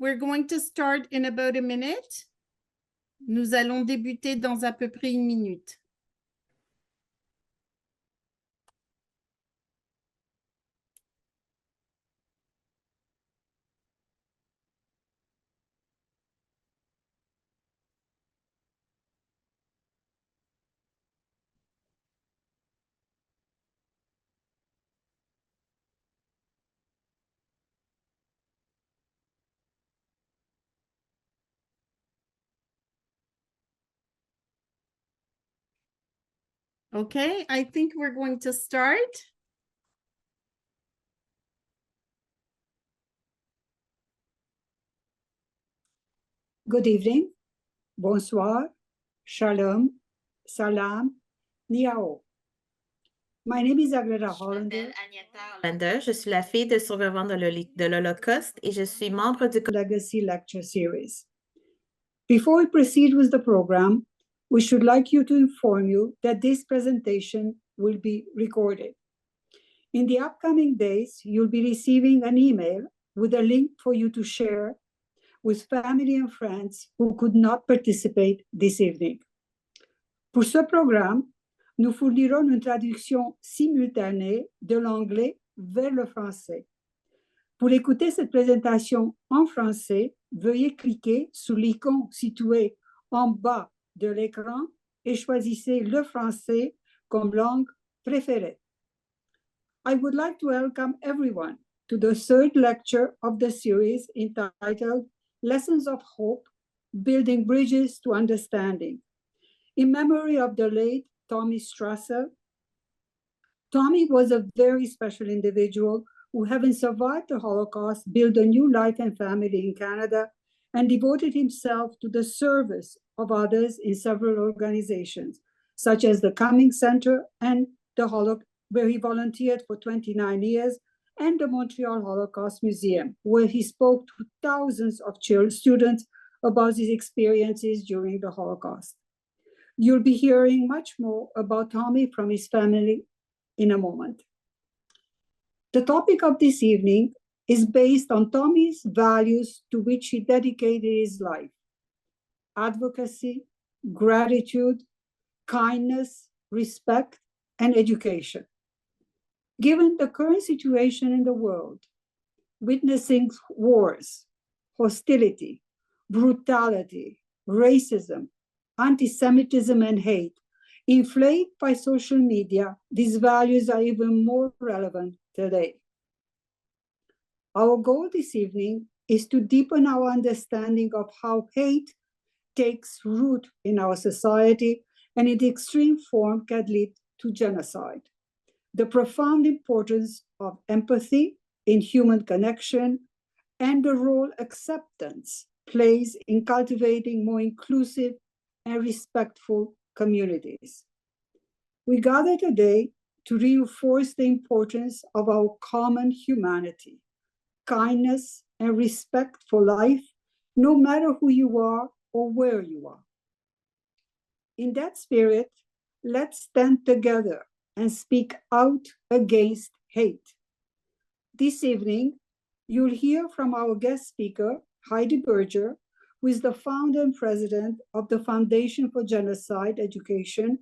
We're going to start in about a minute. Nous allons débuter dans à peu près une minute. Okay, I think we're going to start. Good evening, bonsoir, shalom, salam, ni hao. My name is Adira. Je suis la fille de survivants de l'Holocauste et je suis membre du Legacy Lecture Series. Before we proceed with the program, we should like you to inform you that this presentation will be recorded. In the upcoming days, you'll be receiving an email with a link for you to share with family and friends who could not participate this evening. Pour ce programme, nous fournirons une traduction simultanée de l'anglais vers le français. Pour écouter cette présentation en français, veuillez cliquer sur l'icône située en bas de l'écran et choisissez le français comme langue préférée. I would like to welcome everyone to the third lecture of the series entitled Lessons of Hope, Building Bridges to Understanding, in memory of the late Tommy Strasser. Tommy was a very special individual who, having survived the Holocaust, built a new life and family in Canada and devoted himself to the service of others in several organizations, such as the Cumming Center and the Holocaust, where he volunteered for 29 years, and the Montreal Holocaust Museum, where he spoke to thousands of students about his experiences during the Holocaust. You'll be hearing much more about Tommy from his family in a moment. The topic of this evening is based on Tommy's values to which he dedicated his life: advocacy, gratitude, kindness, respect, and education. Given the current situation in the world, witnessing wars, hostility, brutality, racism, anti-Semitism, and hate, inflated by social media, these values are even more relevant today. Our goal this evening is to deepen our understanding of how hate takes root in our society and in the extreme form can lead to genocide. The profound importance of empathy in human connection and the role acceptance plays in cultivating more inclusive and respectful communities. We gather today to reinforce the importance of our common humanity, kindness, and respect for life, no matter who you are or where you are. In that spirit, let's stand together and speak out against hate. This evening, you'll hear from our guest speaker, Heidi Berger, who is the founder and president of the Foundation for Genocide Education,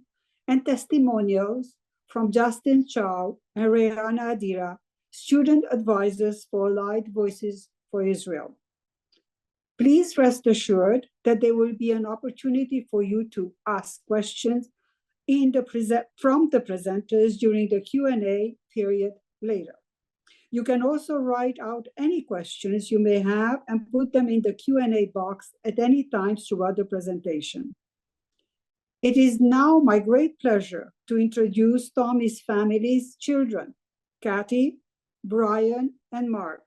and testimonials from Justin Chow and Raihaana Adira, student advisors for Allied Voices for Israel. Please rest assured that there will be an opportunity for you to ask questions from the presenters during the Q&A period later. You can also write out any questions you may have and put them in the Q&A box at any time throughout the presentation. It is now my great pleasure to introduce Tommy's family's children, Kathy, Brian, and Mark,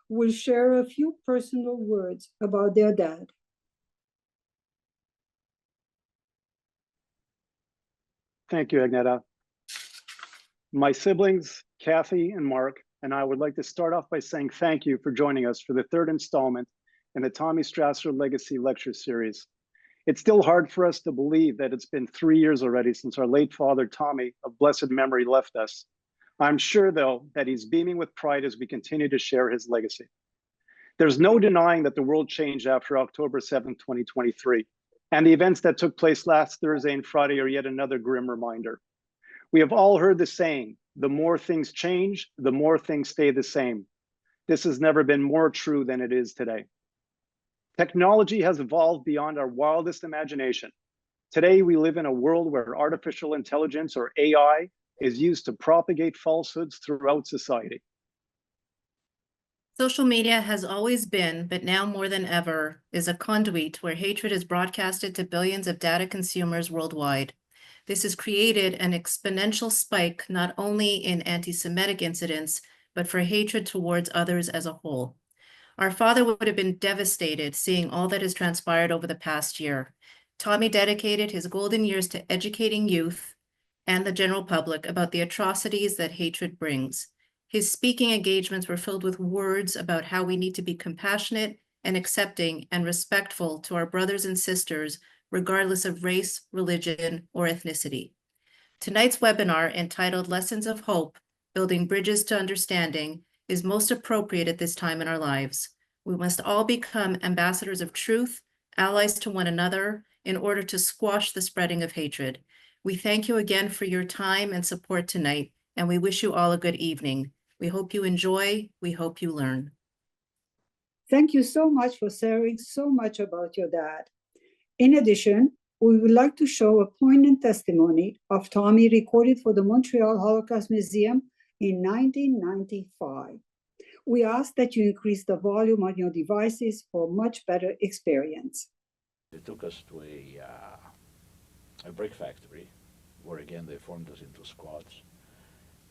who will share a few personal words about their dad. Thank you, Agneta. My siblings, Kathy and Mark, and I would like to start off by saying thank you for joining us for the third installment in the Tommy Strasser Legacy Lecture Series. It's still hard for us to believe that it's been 3 years already since our late father, Tommy, of blessed memory, left us. I'm sure, though, that he's beaming with pride as we continue to share his legacy. There's no denying that the world changed after October 7th, 2023. And the events that took place last Thursday and Friday are yet another grim reminder. We have all heard the saying, the more things change, the more things stay the same. This has never been more true than it is today. Technology has evolved beyond our wildest imagination. Today, we live in a world where artificial intelligence, or AI, is used to propagate falsehoods throughout society. Social media has always been, but now more than ever, is a conduit where hatred is broadcasted to billions of data consumers worldwide. This has created an exponential spike not only in anti-Semitic incidents, but for hatred towards others as a whole. Our father would have been devastated seeing all that has transpired over the past year. Tommy dedicated his golden years to educating youth and the general public about the atrocities that hatred brings. His speaking engagements were filled with words about how we need to be compassionate and accepting and respectful to our brothers and sisters, regardless of race, religion, or ethnicity. Tonight's webinar, entitled Lessons of Hope, Building Bridges to Understanding, is most appropriate at this time in our lives. We must all become ambassadors of truth, allies to one another, in order to squash the spreading of hatred. We thank you again for your time and support tonight, and we wish you all a good evening. We hope you enjoy. We hope you learn. Thank you so much for sharing so much about your dad. In addition, we would like to show a poignant testimony of Tommy recorded for the Montreal Holocaust Museum in 1995. We ask that you increase the volume on your devices for much better experience. They took us to a brick factory, where again they formed us into squads,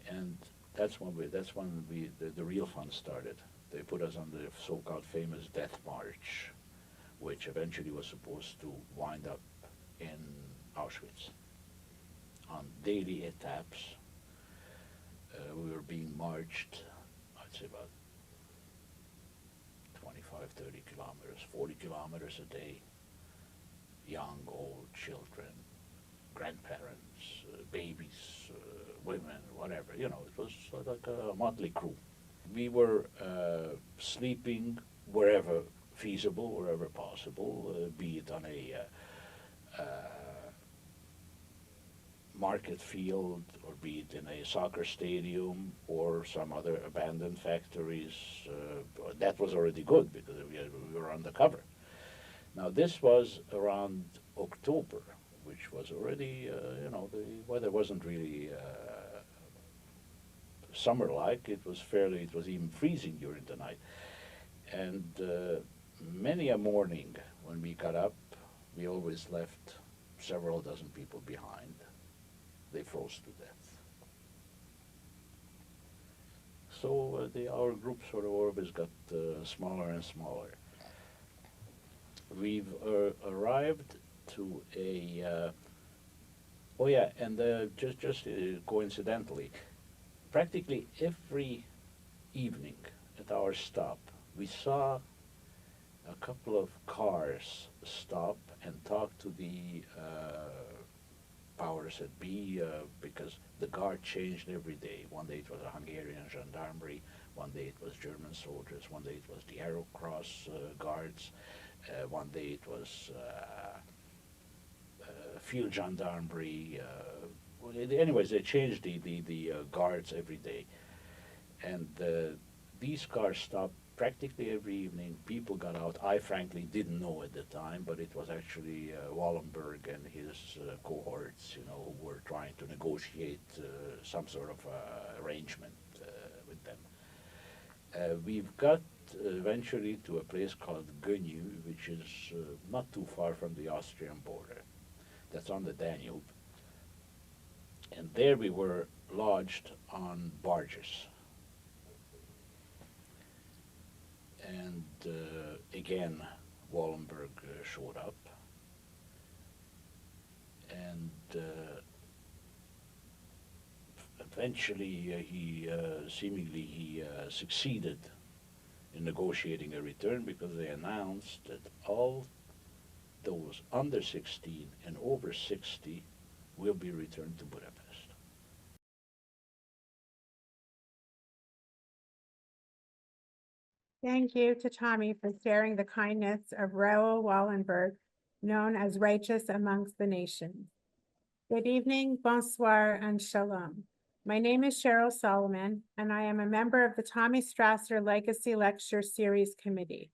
and that's when the real fun started. They put us on the so-called famous Death March, which eventually was supposed to wind up in Auschwitz. On daily etaps, we were being marched, I'd say about 25, 30 kilometers, 40 kilometers a day. Young, old, children, grandparents, babies, women, whatever. You know, it was sort of like a motley crew. We were sleeping wherever feasible, wherever possible, be it on a market field, or be it in a soccer stadium, or some other abandoned factories. That was already good because we were undercover. Now this was around October, which was already, you know, the weather wasn't really summer-like. It was even freezing during the night. And many a morning when we got up, we always left several dozen people behind. They froze to death. So our group sort of always got smaller and smaller. We've arrived to a, oh yeah, and just coincidentally, practically every evening at our stop, we saw a couple of cars stop and talk to the powers that be, because the guard changed every day. One day it was a Hungarian gendarmerie, one day it was German soldiers, one day it was the Arrow Cross guards, one day it was field gendarmerie. Anyways, they changed the guards every day. And these cars stopped practically every evening. People got out. I frankly didn't know at the time, but it was actually Wallenberg and his cohorts, you know, who were trying to negotiate some sort of arrangement with them. We've got eventually to a place called Gönyű, which is not too far from the Austrian border. That's on the Danube. And there we were lodged on barges. And again, Wallenberg showed up. And eventually he seemingly succeeded in negotiating a return, because they announced that all those under 16 and over 60 will be returned to Budapest. Thank you to Tommy for sharing the kindness of Raoul Wallenberg, known as righteous amongst the nations. Good evening, bonsoir, and shalom. My name is Cheryl Solomon, and I am a member of the Tommy Strasser Legacy Lecture Series Committee.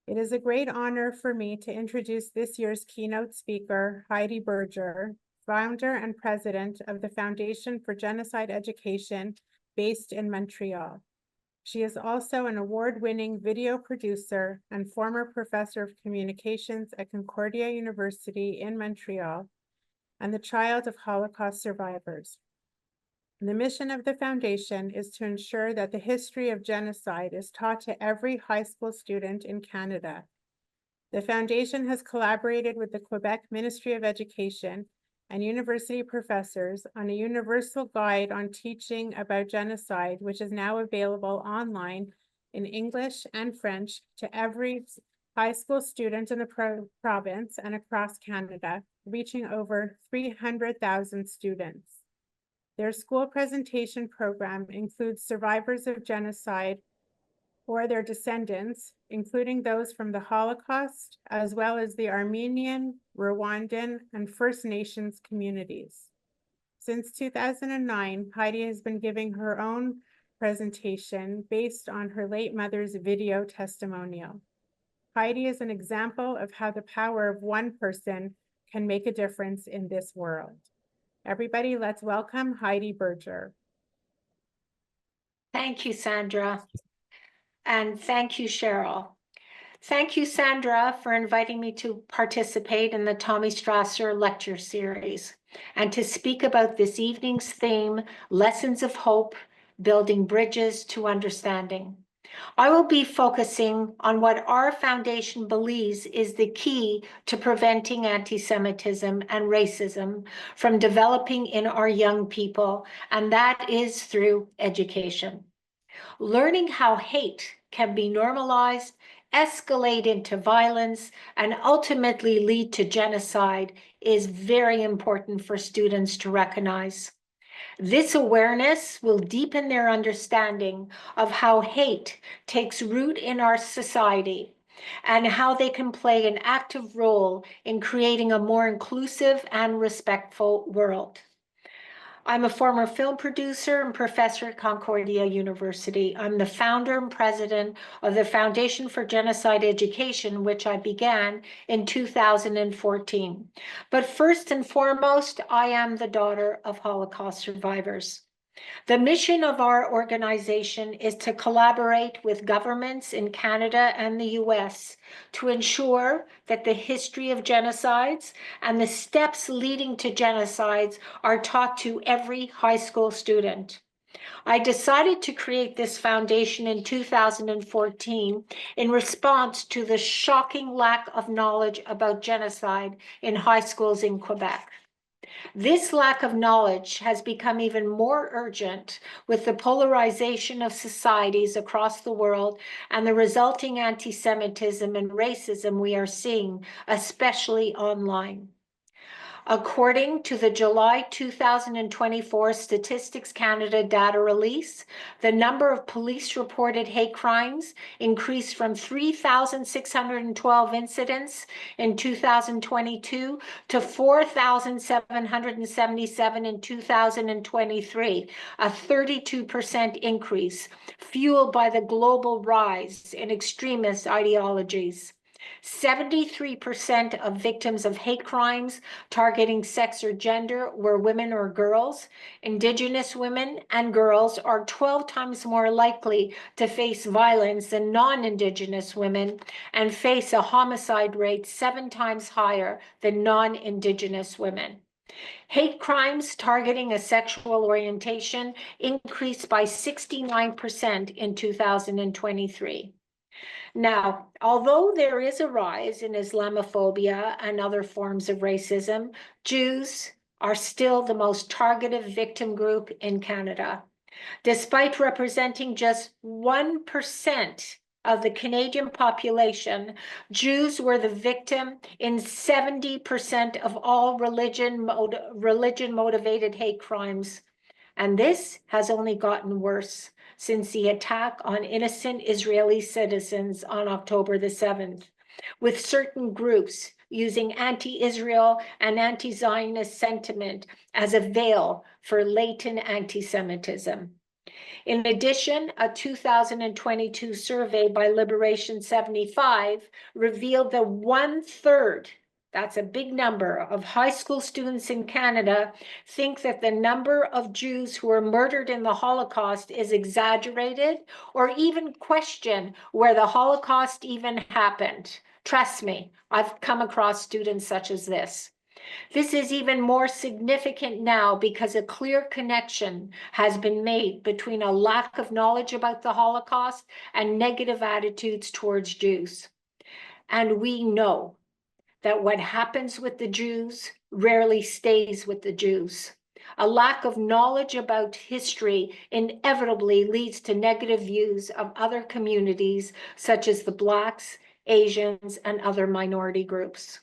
It is a great honor for me to introduce this year's keynote speaker, Heidi Berger, founder and president of the Foundation for Genocide Education based in Montreal. She is also an award-winning video producer and former professor of communications at Concordia University in Montreal, and the child of Holocaust survivors. The mission of the foundation is to ensure that the history of genocide is taught to every high school student in Canada. The foundation has collaborated with the Quebec Ministry of Education and university professors on a universal guide on teaching about genocide, which is now available online in English and French to every high school student in the province and across Canada, reaching over 300,000 students. Their school presentation program includes survivors of genocide or their descendants, including those from the Holocaust, as well as the Armenian, Rwandan, and First Nations communities. Since 2009, Heidi has been giving her own presentation based on her late mother's video testimonial. Heidi is an example of how the power of one person can make a difference in this world. Everybody, let's welcome Heidi Berger. Thank you, Sandra. And thank you, Cheryl. Thank you, Sandra, for inviting me to participate in the Tommy Strasser lecture series and to speak about this evening's theme, Lessons of Hope, Building Bridges to Understanding. I will be focusing on what our foundation believes is the key to preventing anti-Semitism and racism from developing in our young people, and that is through education. Learning how hate can be normalized, escalate into violence, and ultimately lead to genocide is very important for students to recognize. This awareness will deepen their understanding of how hate takes root in our society and how they can play an active role in creating a more inclusive and respectful world. I'm a former film producer and professor at Concordia University. I'm the founder and president of the Foundation for Genocide Education, which I began in 2014. But first and foremost, I am the daughter of Holocaust survivors. The mission of our organization is to collaborate with governments in Canada and the US to ensure that the history of genocides and the steps leading to genocides are taught to every high school student. I decided to create this foundation in 2014 in response to the shocking lack of knowledge about genocide in high schools in Quebec. This lack of knowledge has become even more urgent with the polarization of societies across the world and the resulting anti-Semitism and racism we are seeing, especially online. According to the July 2024 Statistics Canada data release, the number of police-reported hate crimes increased from 3,612 incidents in 2022 to 4,777 in 2023, a 32% increase, fueled by the global rise in extremist ideologies. 73% of victims of hate crimes targeting sex or gender were women or girls. Indigenous women and girls are 12 times more likely to face violence than non-Indigenous women and face a homicide rate 7 times higher than non-Indigenous women. Hate crimes targeting a sexual orientation increased by 69% in 2023. Now, although there is a rise in Islamophobia and other forms of racism, Jews are still the most targeted victim group in Canada. Despite representing just 1% of the Canadian population, Jews were the victim in 70% of all religion-motivated hate crimes. And this has only gotten worse. since the attack on innocent Israeli citizens on October the 7th, with certain groups using anti-Israel and anti-Zionist sentiment as a veil for latent anti-Semitism. In addition, a 2022 survey by Liberation 75 revealed that 1/3, that's a big number, of high school students in Canada think that the number of Jews who were murdered in the Holocaust is exaggerated, or even question where the Holocaust even happened. Trust me, I've come across students such as this. This is even more significant now because a clear connection has been made between a lack of knowledge about the Holocaust and negative attitudes towards Jews. And we know that what happens with the Jews rarely stays with the Jews. A lack of knowledge about history inevitably leads to negative views of other communities, such as the Blacks, Asians, and other minority groups.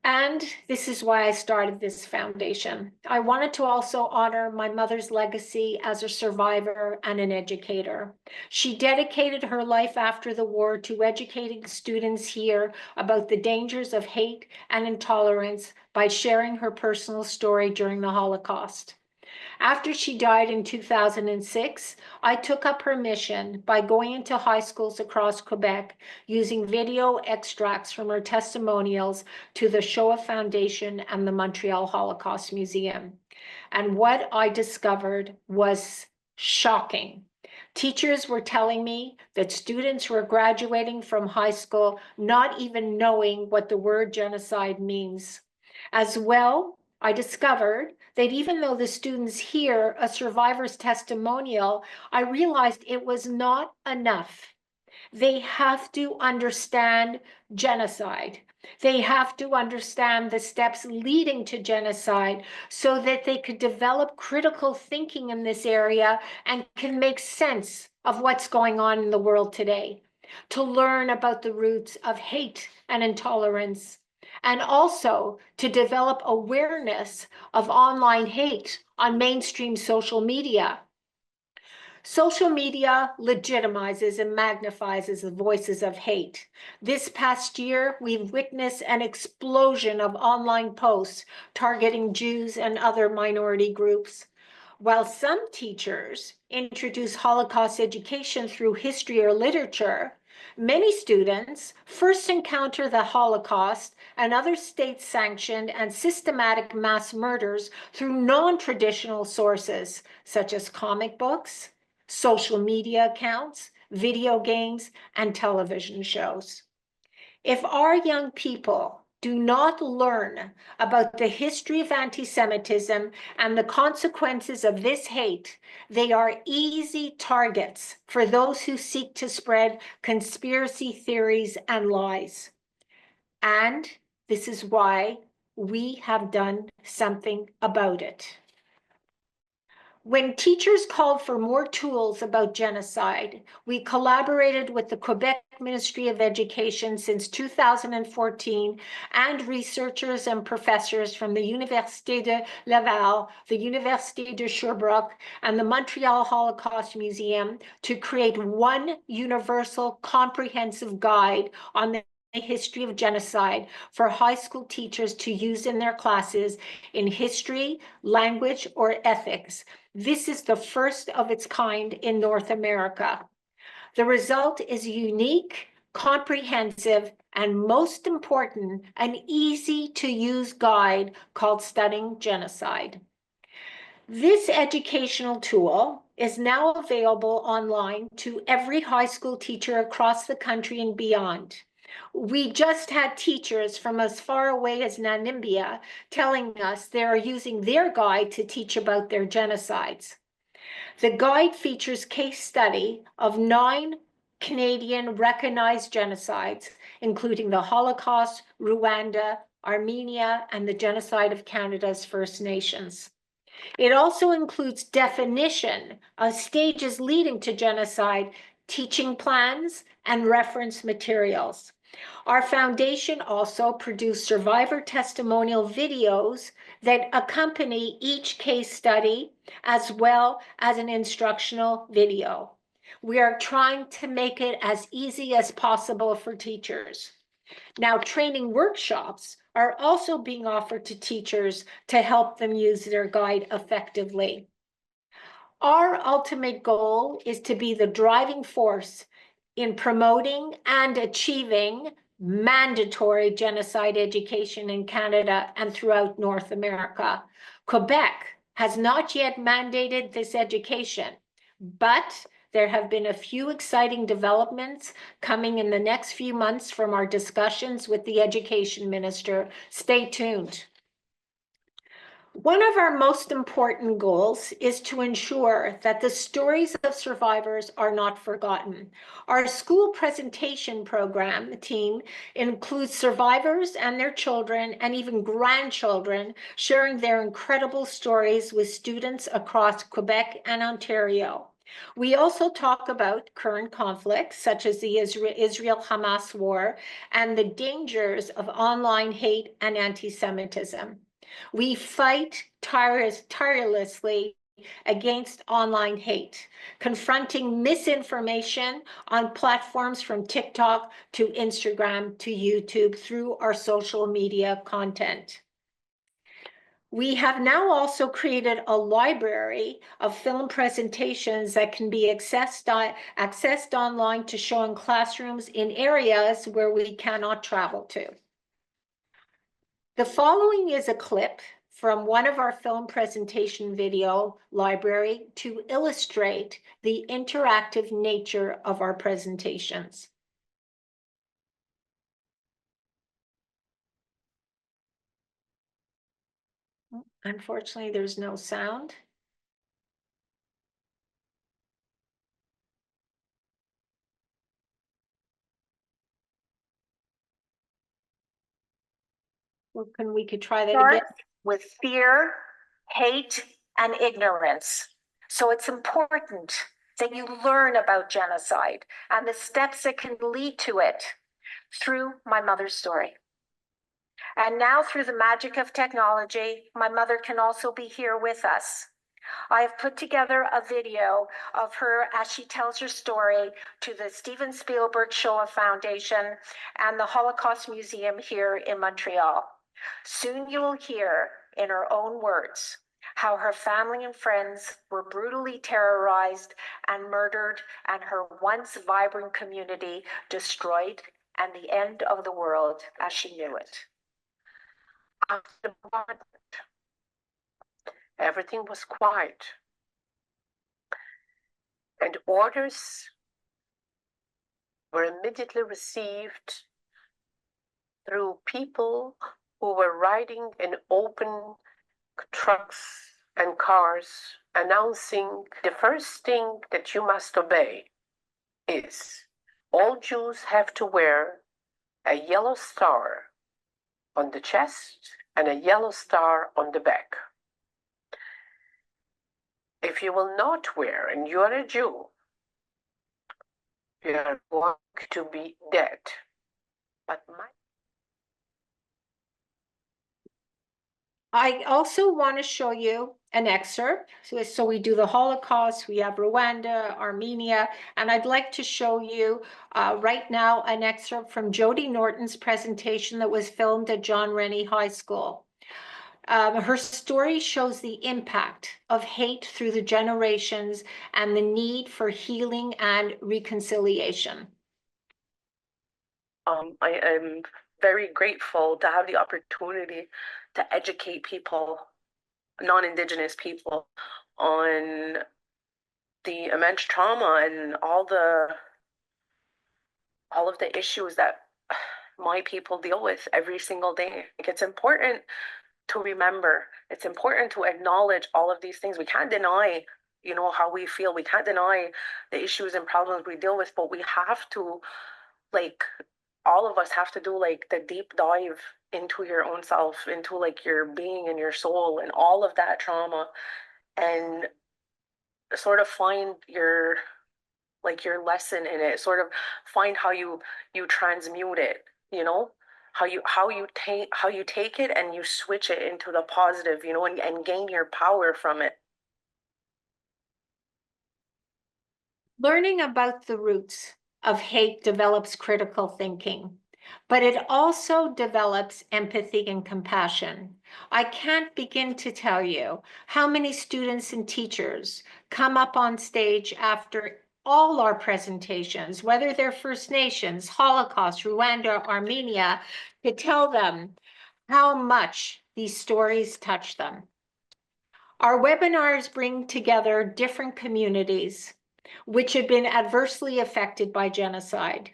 And this is why I started this foundation. I wanted to also honor my mother's legacy as a survivor and an educator. She dedicated her life after the war to educating students here about the dangers of hate and intolerance by sharing her personal story during the Holocaust. After she died in 2006, I took up her mission by going into high schools across Quebec using video extracts from her testimonials to the Shoah Foundation and the Montreal Holocaust Museum. And what I discovered was shocking. Teachers were telling me that students were graduating from high school not even knowing what the word genocide means. As well, I discovered that even though the students hear a survivor's testimonial, I realized it was not enough. They have to understand genocide. They have to understand the steps leading to genocide so that they could develop critical thinking in this area and can make sense of what's going on in the world today, to learn about the roots of hate and intolerance, and also to develop awareness of online hate on mainstream social media. Social media legitimizes and magnifies the voices of hate. This past year, we've witnessed an explosion of online posts targeting Jews and other minority groups. While some teachers introduce Holocaust education through history or literature, many students first encounter the Holocaust and other state-sanctioned and systematic mass murders through non-traditional sources, such as comic books, social media accounts, video games, and television shows. If our young people do not learn about the history of anti-Semitism and the consequences of this hate, they are easy targets for those who seek to spread conspiracy theories and lies. And this is why we have done something about it. When teachers called for more tools about genocide, we collaborated with the Quebec Ministry of Education since 2014 and researchers and professors from the Université de Laval, the Université de Sherbrooke, and the Montreal Holocaust Museum to create one universal comprehensive guide on the history of genocide for high school teachers to use in their classes in history, language, or ethics. This is the first of its kind in North America. The result is unique, comprehensive, and most important, an easy-to-use guide called Studying Genocide. This educational tool is now available online to every high school teacher across the country and beyond. We just had teachers from as far away as Namibia telling us they are using their guide to teach about their genocides. The guide features case study of 9 Canadian recognized genocides, including the Holocaust, Rwanda, Armenia, and the genocide of Canada's First Nations. It also includes definition of stages leading to genocide, teaching plans, and reference materials. Our foundation also produced survivor testimonial videos that accompany each case study as well as an instructional video. We are trying to make it as easy as possible for teachers. Now, training workshops are also being offered to teachers to help them use their guide effectively. Our ultimate goal is to be the driving force in promoting and achieving mandatory genocide education in Canada and throughout North America. Quebec has not yet mandated this education, but there have been a few exciting developments coming in the next few months from our discussions with the education minister. Stay tuned. One of our most important goals is to ensure that the stories of survivors are not forgotten. Our school presentation program team includes survivors and their children and even grandchildren sharing their incredible stories with students across Quebec and Ontario. We also talk about current conflicts such as the Israel-Hamas war and the dangers of online hate and anti-Semitism. We fight tirelessly against online hate, confronting misinformation on platforms from TikTok to Instagram to YouTube through our social media content. We have now also created a library of film presentations that can be accessed online to show in classrooms in areas where we cannot travel to. The following is a clip from one of our film presentation video library to illustrate the interactive nature of our presentations. Unfortunately, there's no sound. Well, we could try that again. With fear, hate, and ignorance. So it's important that you learn about genocide and the steps that can lead to it through my mother's story. And now, through the magic of technology, my mother can also be here with us. I have put together a video of her as she tells her story to the Steven Spielberg Shoah Foundation and the Holocaust Museum here in Montreal. Soon you will hear in her own words how her family and friends were brutally terrorized and murdered, and her once vibrant community destroyed, and the end of the world as she knew it. After the bombardment, everything was quiet, and orders were immediately received through people who were riding in open trucks and cars, announcing the first thing that you must obey is all Jews have to wear a yellow star on the chest and a yellow star on the back. If you will not wear, and you are a Jew, you are going to be dead. But I also want to show you an excerpt. So we do the Holocaust, we have Rwanda, Armenia, and I'd like to show you right now an excerpt from Jody Norton's presentation that was filmed at John Rennie High School. Her story shows the impact of hate through the generations and the need for healing and reconciliation. I am very grateful to have the opportunity to educate people, non-Indigenous people, on the immense trauma and all of the issues that my people deal with every single day. Like, it's important to remember, it's important to acknowledge all of these things. We can't deny, how we feel. We can't deny the issues and problems we deal with, but we have to, all of us have to do the deep dive into your own self, into your being and your soul and all of that trauma, and sort of find your lesson in it, sort of find how you transmute it, how you take it and you switch it into the positive, you know, and gain your power from it. Learning about the roots of hate develops critical thinking, but it also develops empathy and compassion. I can't begin to tell you how many students and teachers come up on stage after all our presentations, whether they're First Nations, Holocaust, Rwanda, Armenia, to tell them how much these stories touch them. Our webinars bring together different communities which have been adversely affected by genocide.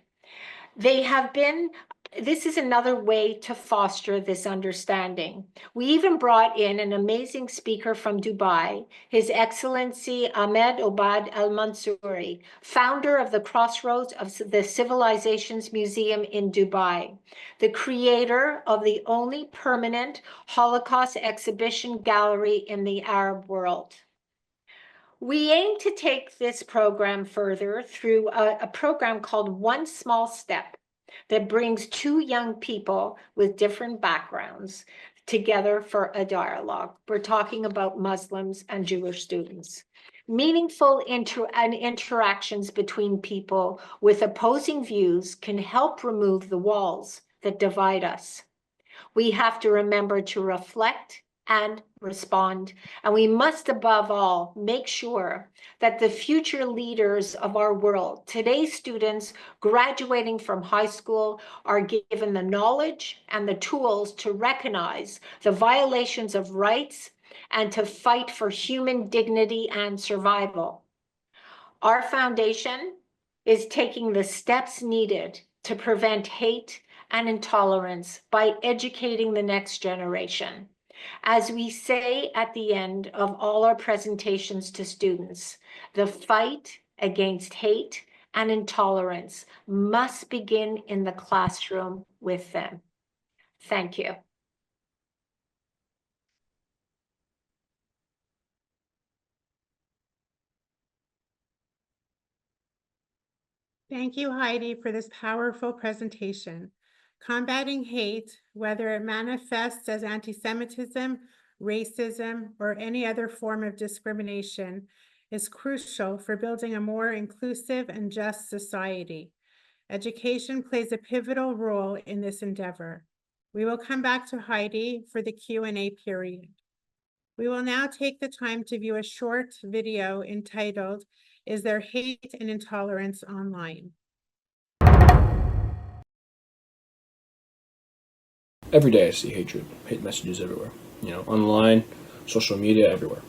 This is another way to foster this understanding. We even brought in an amazing speaker from Dubai, His Excellency Ahmed Obad Al Mansouri, founder of the Crossroads of the Civilizations Museum in Dubai, the creator of the only permanent Holocaust exhibition gallery in the Arab world. We aim to take this program further through a program called One Small Step that brings two young people with different backgrounds together for a dialogue. We're talking about Muslims and Jewish students. Meaningful interactions between people with opposing views can help remove the walls that divide us. We have to remember to reflect and respond. And we must, above all, make sure that the future leaders of our world, today's students graduating from high school, are given the knowledge and the tools to recognize the violations of rights and to fight for human dignity and survival. Our foundation is taking the steps needed to prevent hate and intolerance by educating the next generation. As we say at the end of all our presentations to students, the fight against hate and intolerance must begin in the classroom with them. Thank you. Thank you, Heidi, for this powerful presentation. Combating hate, whether it manifests as anti-Semitism, racism, or any other form of discrimination, is crucial for building a more inclusive and just society. Education plays a pivotal role in this endeavor. We will come back to Heidi for the Q&A period. We will now take the time to view a short video entitled, "Is There Hate and Intolerance Online?" Every day I see hatred, hate messages everywhere. You know, online, social media, everywhere,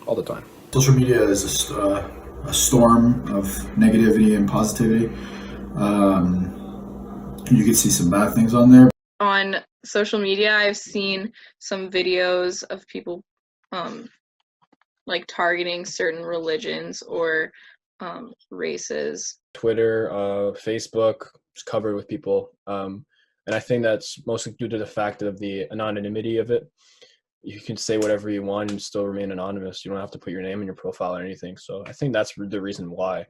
all the time. Social media is a storm of negativity and positivity. You can see some bad things on there. On social media, I've seen some videos of people like targeting certain religions or races. Twitter, Facebook is covered with people. And I think that's mostly due to the fact of the anonymity of it. You can say whatever you want and still remain anonymous. You don't have to put your name in your profile or anything. So I think that's the reason why.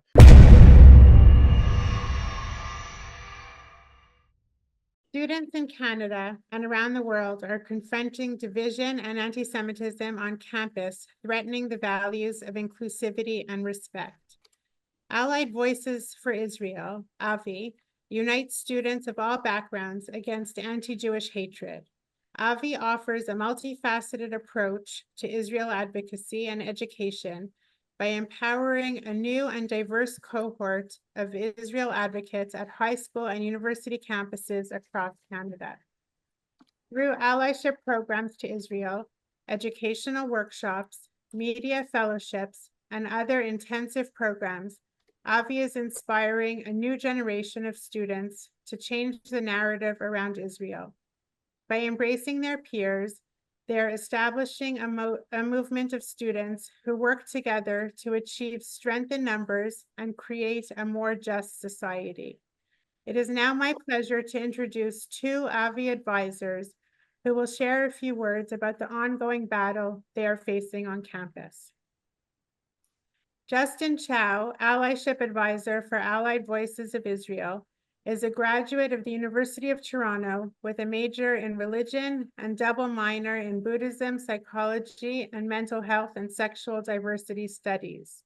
Students in Canada and around the world are confronting division and anti-Semitism on campus, threatening the values of inclusivity and respect. Allied Voices for Israel, AVI, unites students of all backgrounds against anti-Jewish hatred. AVI offers a multifaceted approach to Israel advocacy and education by empowering a new and diverse cohort of Israel advocates at high school and university campuses across Canada. Through allyship programs to Israel, educational workshops, media fellowships, and other intensive programs, AVI is inspiring a new generation of students to change the narrative around Israel. By embracing their peers, they're establishing a movement of students who work together to achieve strength in numbers and create a more just society. It is now my pleasure to introduce two AVI advisors who will share a few words about the ongoing battle they are facing on campus. Justin Chow, Allyship Advisor for Allied Voices of Israel, is a graduate of the University of Toronto with a major in religion and double minor in Buddhism, psychology, and mental health and sexual diversity studies.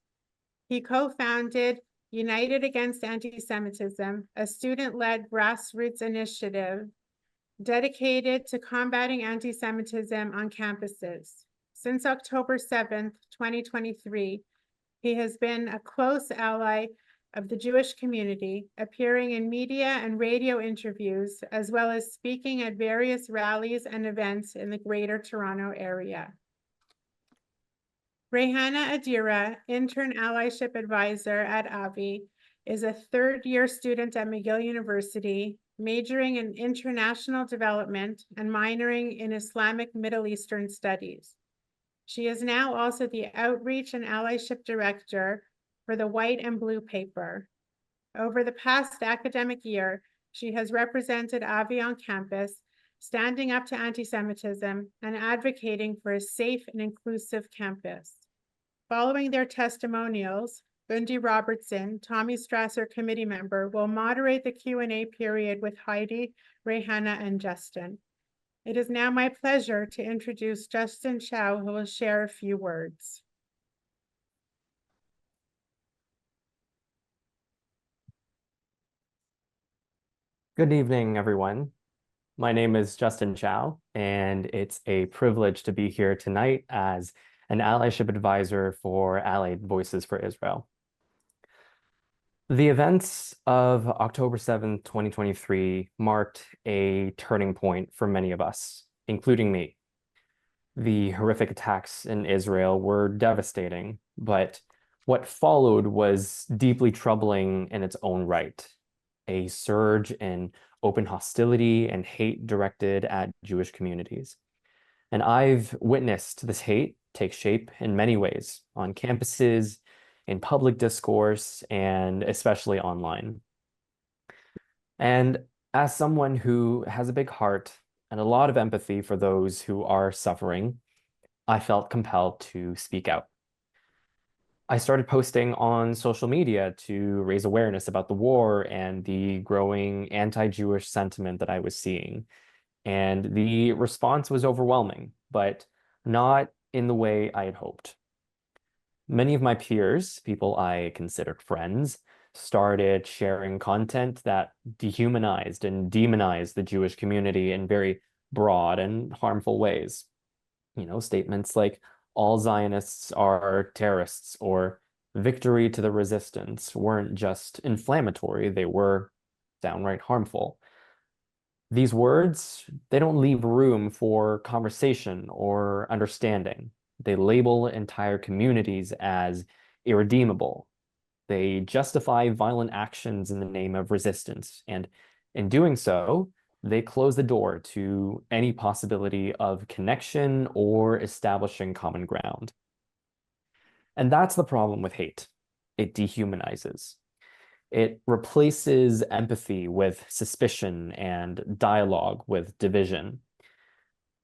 He co-founded United Against Anti-Semitism, a student-led grassroots initiative dedicated to combating anti-Semitism on campuses. Since October 7th, 2023, he has been a close ally of the Jewish community, appearing in media and radio interviews, as well as speaking at various rallies and events in the Greater Toronto Area. Raihaana Adira, Intern Allyship Advisor at AVI, is a third-year student at McGill University, majoring in international development and minoring in Islamic Middle Eastern studies. She is now also the Outreach and Allyship Director for the White and Blue paper. Over the past academic year, she has represented AVI on campus, standing up to anti-Semitism and advocating for a safe and inclusive campus. Following their testimonials, Bundy Robertson, Tommy Strasser committee member, will moderate the Q&A period with Heidi, Raihaana, and Justin. It is now my pleasure to introduce Justin Chow, who will share a few words. Good evening, everyone. My name is Justin Chow, and it's a privilege to be here tonight as an allyship advisor for Allied Voices for Israel. The events of October 7th, 2023 marked a turning point for many of us, including me. The horrific attacks in Israel were devastating, but what followed was deeply troubling in its own right. A surge in open hostility and hate directed at Jewish communities. And I've witnessed this hate take shape in many ways, on campuses, in public discourse, and especially online. And as someone who has a big heart and a lot of empathy for those who are suffering, I felt compelled to speak out. I started posting on social media to raise awareness about the war and the growing anti-Jewish sentiment that I was seeing. And the response was overwhelming, but not in the way I had hoped. Many of my peers, people I considered friends, started sharing content that dehumanized and demonized the Jewish community in very broad and harmful ways. You know, statements like, all Zionists are terrorists, or victory to the resistance weren't just inflammatory, they were downright harmful. These words, they don't leave room for conversation or understanding. They label entire communities as irredeemable. They justify violent actions in the name of resistance, and in doing so, they close the door to any possibility of connection or establishing common ground. And that's the problem with hate. It dehumanizes. It replaces empathy with suspicion and dialogue with division.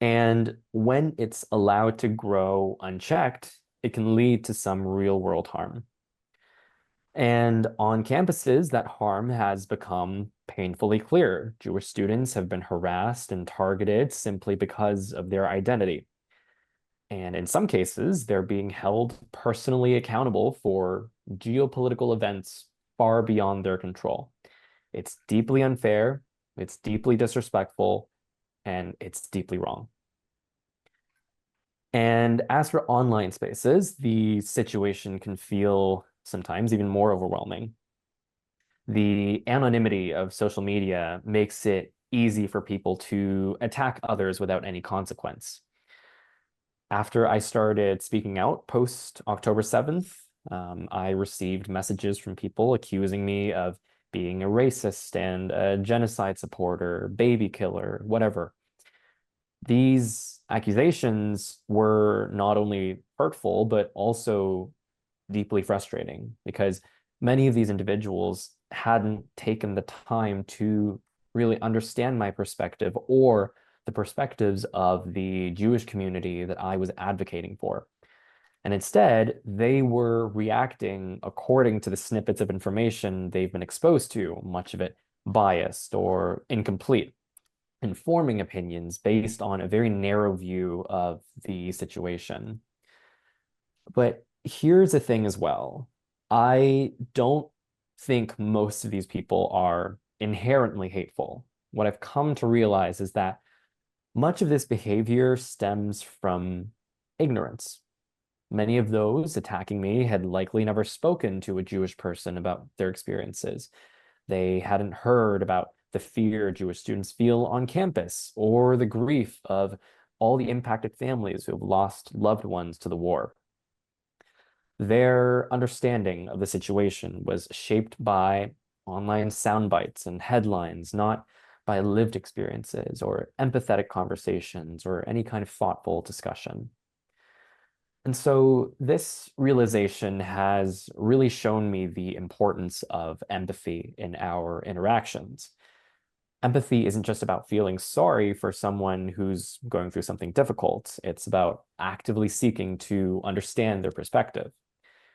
And when it's allowed to grow unchecked, it can lead to some real-world harm. And on campuses, that harm has become painfully clear. Jewish students have been harassed and targeted simply because of their identity. And in some cases, they're being held personally accountable for geopolitical events far beyond their control. It's deeply unfair, it's deeply disrespectful, and it's deeply wrong. And as for online spaces, the situation can feel sometimes even more overwhelming. The anonymity of social media makes it easy for people to attack others without any consequence. After I started speaking out post October 7th, I received messages from people accusing me of being a racist and a genocide supporter, baby killer, whatever. These accusations were not only hurtful, but also deeply frustrating because many of these individuals hadn't taken the time to really understand my perspective or the perspectives of the Jewish community that I was advocating for. And instead, they were reacting according to the snippets of information they've been exposed to, much of it biased or incomplete, informing opinions based on a very narrow view of the situation. But here's the thing as well. I don't think most of these people are inherently hateful. What I've come to realize is that much of this behavior stems from ignorance. Many of those attacking me had likely never spoken to a Jewish person about their experiences. They hadn't heard about the fear Jewish students feel on campus or the grief of all the impacted families who have lost loved ones to the war. Their understanding of the situation was shaped by online sound bites and headlines, not by lived experiences or empathetic conversations or any kind of thoughtful discussion. And so this realization has really shown me the importance of empathy in our interactions. Empathy isn't just about feeling sorry for someone who's going through something difficult. It's about actively seeking to understand their perspective.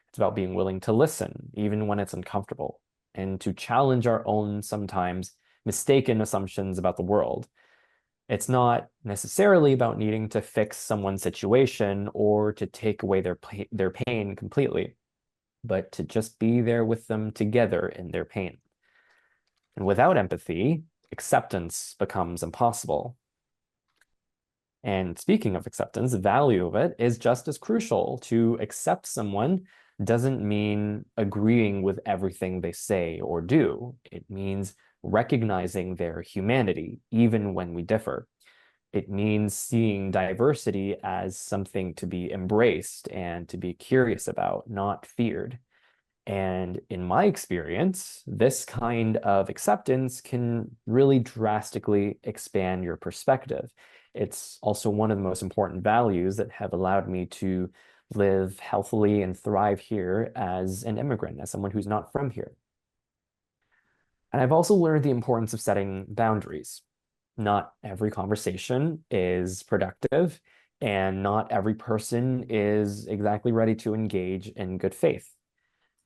It's about being willing to listen, even when it's uncomfortable, and to challenge our own sometimes mistaken assumptions about the world. It's not necessarily about needing to fix someone's situation or to take away their pain completely, but to just be there with them together in their pain. And without empathy, acceptance becomes impossible. And speaking of acceptance, the value of it is just as crucial. To accept someone doesn't mean agreeing with everything they say or do. It means recognizing their humanity, even when we differ. It means seeing diversity as something to be embraced and to be curious about, not feared. And in my experience, this kind of acceptance can really drastically expand your perspective. It's also one of the most important values that have allowed me to live healthily and thrive here as an immigrant, as someone who's not from here. And I've also learned the importance of setting boundaries. Not every conversation is productive, and not every person is exactly ready to engage in good faith.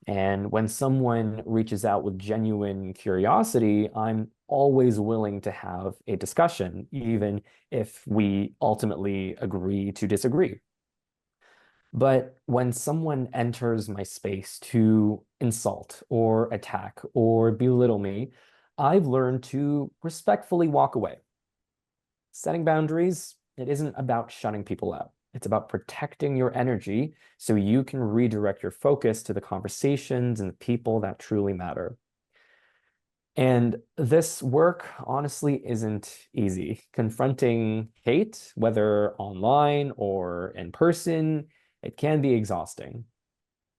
And when someone reaches out with genuine curiosity, I'm always willing to have a discussion, even if we ultimately agree to disagree. But when someone enters my space to insult or attack or belittle me, I've learned to respectfully walk away. Setting boundaries, it isn't about shutting people out. It's about protecting your energy so you can redirect your focus to the conversations and the people that truly matter. And this work honestly isn't easy. Confronting hate, whether online or in person, it can be exhausting.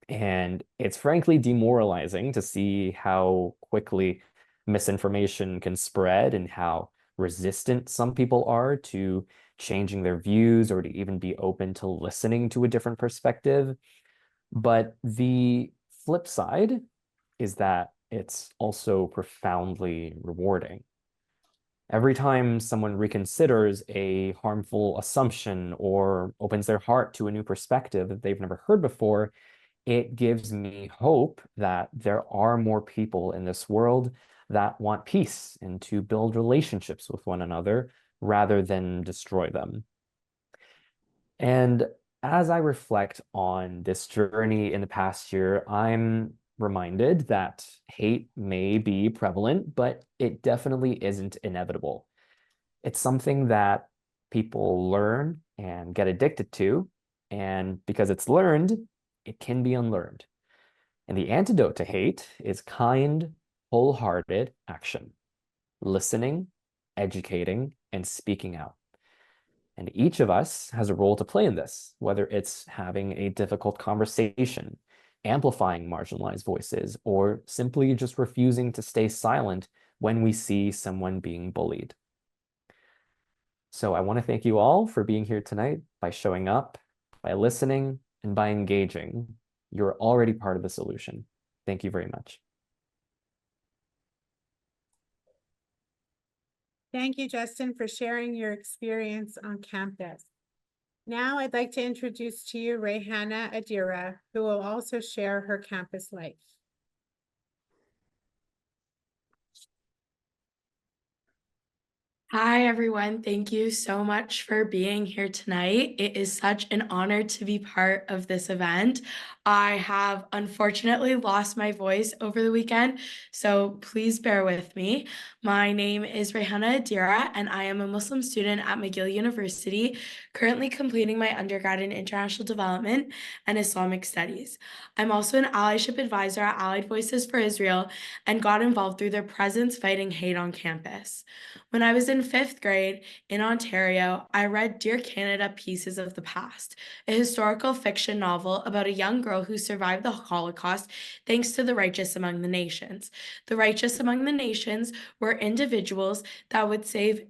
And it's frankly demoralizing to see how quickly misinformation can spread and how resistant some people are to changing their views or to even be open to listening to a different perspective. But the flip side is that it's also profoundly rewarding. Every time someone reconsiders a harmful assumption or opens their heart to a new perspective that they've never heard before, it gives me hope that there are more people in this world that want peace and to build relationships with one another rather than destroy them. And as I reflect on this journey in the past year, I'm reminded that hate may be prevalent, but it definitely isn't inevitable. It's something that people learn and get addicted to, and because it's learned, it can be unlearned. And the antidote to hate is kind, wholehearted action, listening, educating, and speaking out. And each of us has a role to play in this, whether it's having a difficult conversation, amplifying marginalized voices, or simply just refusing to stay silent when we see someone being bullied. So I want to thank you all for being here tonight, by showing up, by listening, and by engaging. You're already part of the solution. Thank you very much. Thank you, Justin, for sharing your experience on campus. Now I'd like to introduce to you Raihaana Adira, who will also share her campus life. Hi, everyone. Thank you so much for being here tonight. It is such an honor to be part of this event. I have unfortunately lost my voice over the weekend, so please bear with me. My name is Raihaana Adira, and I am a Muslim student at McGill University, currently completing my undergrad in International Development and Islamic Studies. I'm also an allyship advisor at Allied Voices for Israel and got involved through their presence fighting hate on campus. When I was in 5th grade in Ontario, I read Dear Canada Pieces of the Past, a historical fiction novel about a young girl who survived the Holocaust thanks to the righteous among the nations. The righteous among the nations were individuals that would save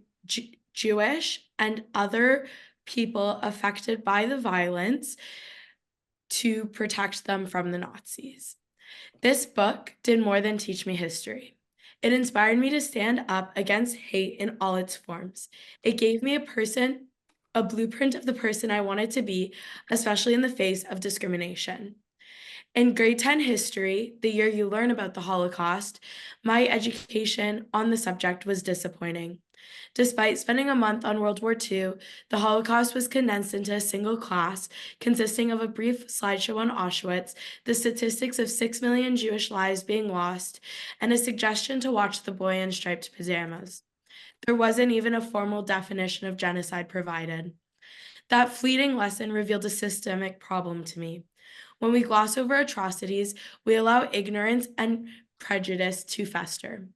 Jewish and other people affected by the violence to protect them from the Nazis. This book did more than teach me history. It inspired me to stand up against hate in all its forms. It gave me a blueprint of the person I wanted to be, especially in the face of discrimination. In grade 10 history, the year you learn about the Holocaust, my education on the subject was disappointing. Despite spending a month on World War II, the Holocaust was condensed into a single class, consisting of a brief slideshow on Auschwitz, the statistics of 6 million Jewish lives being lost, and a suggestion to watch The Boy in Striped Pajamas. There wasn't even a formal definition of genocide provided. That fleeting lesson revealed a systemic problem to me. When we gloss over atrocities, we allow ignorance and prejudice to fester.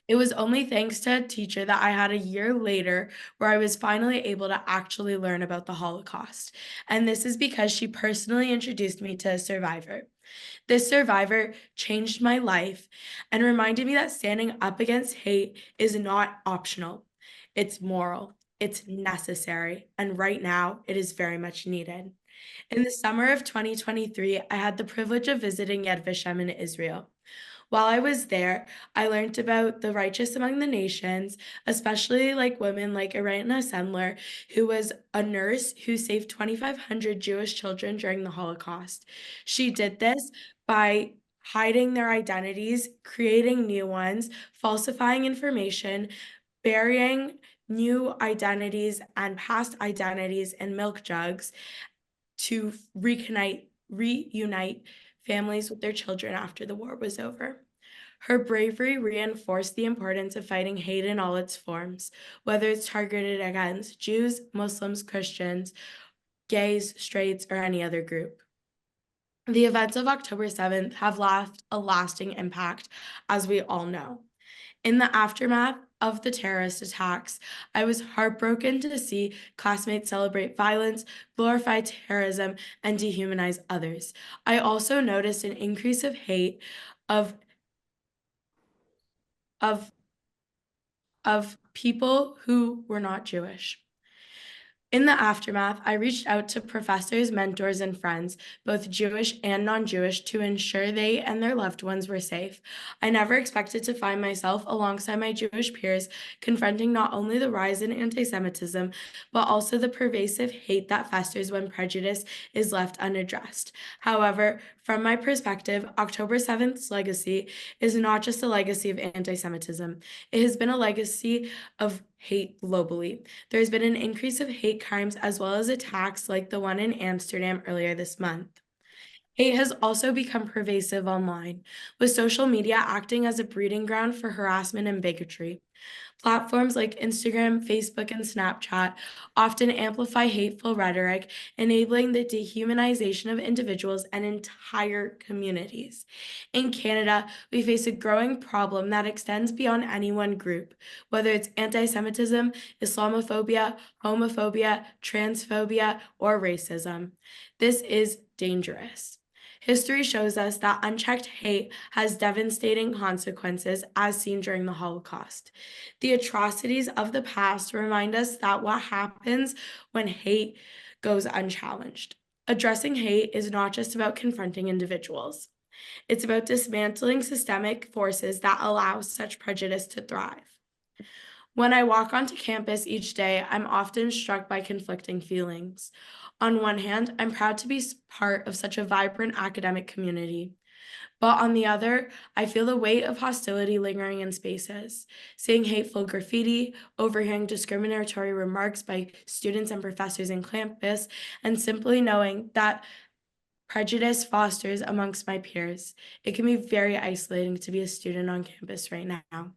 It was only thanks to a teacher that I had a year later where I was finally able to actually learn about the Holocaust. And this is because she personally introduced me to a survivor. This survivor changed my life and reminded me that standing up against hate is not optional. It's moral, it's necessary, and right now it is very much needed. In the summer of 2023, I had the privilege of visiting Yad Vashem in Israel. While I was there, I learned about the righteous among the nations, especially like women like Raihaana Sendler, who was a nurse who saved 2,500 Jewish children during the Holocaust. She did this by hiding their identities, creating new ones, falsifying information, burying new identities and past identities in milk jugs to reunite families with their children after the war was over. Her bravery reinforced the importance of fighting hate in all its forms, whether it's targeted against Jews, Muslims, Christians, gays, straights, or any other group. The events of October 7th have left a lasting impact, as we all know. In the aftermath of the terrorist attacks, I was heartbroken to see classmates celebrate violence, glorify terrorism, and dehumanize others. I also noticed an increase of hate of people who were not Jewish. In the aftermath, I reached out to professors, mentors, and friends, both Jewish and non-Jewish, to ensure they and their loved ones were safe. I never expected to find myself alongside my Jewish peers, confronting not only the rise in anti-Semitism, but also the pervasive hate that festers when prejudice is left unaddressed. However, from my perspective, October 7th's legacy is not just a legacy of anti-Semitism. It has been a legacy of hate globally. There's been an increase of hate crimes as well as attacks like the one in Amsterdam earlier this month. Hate has also become pervasive online, with social media acting as a breeding ground for harassment and bigotry. Platforms like Instagram, Facebook, and Snapchat often amplify hateful rhetoric, enabling the dehumanization of individuals and entire communities. In Canada, we face a growing problem that extends beyond any one group, whether it's anti-Semitism, Islamophobia, homophobia, transphobia, or racism. This is dangerous. History shows us that unchecked hate has devastating consequences, as seen during the Holocaust. The atrocities of the past remind us that what happens when hate goes unchallenged. Addressing hate is not just about confronting individuals. It's about dismantling systemic forces that allow such prejudice to thrive. When I walk onto campus each day, I'm often struck by conflicting feelings. On one hand, I'm proud to be part of such a vibrant academic community. But on the other, I feel the weight of hostility lingering in spaces. Seeing hateful graffiti, overhearing discriminatory remarks by students and professors in campus, and simply knowing that prejudice fosters amongst my peers. It can be very isolating to be a student on campus right now.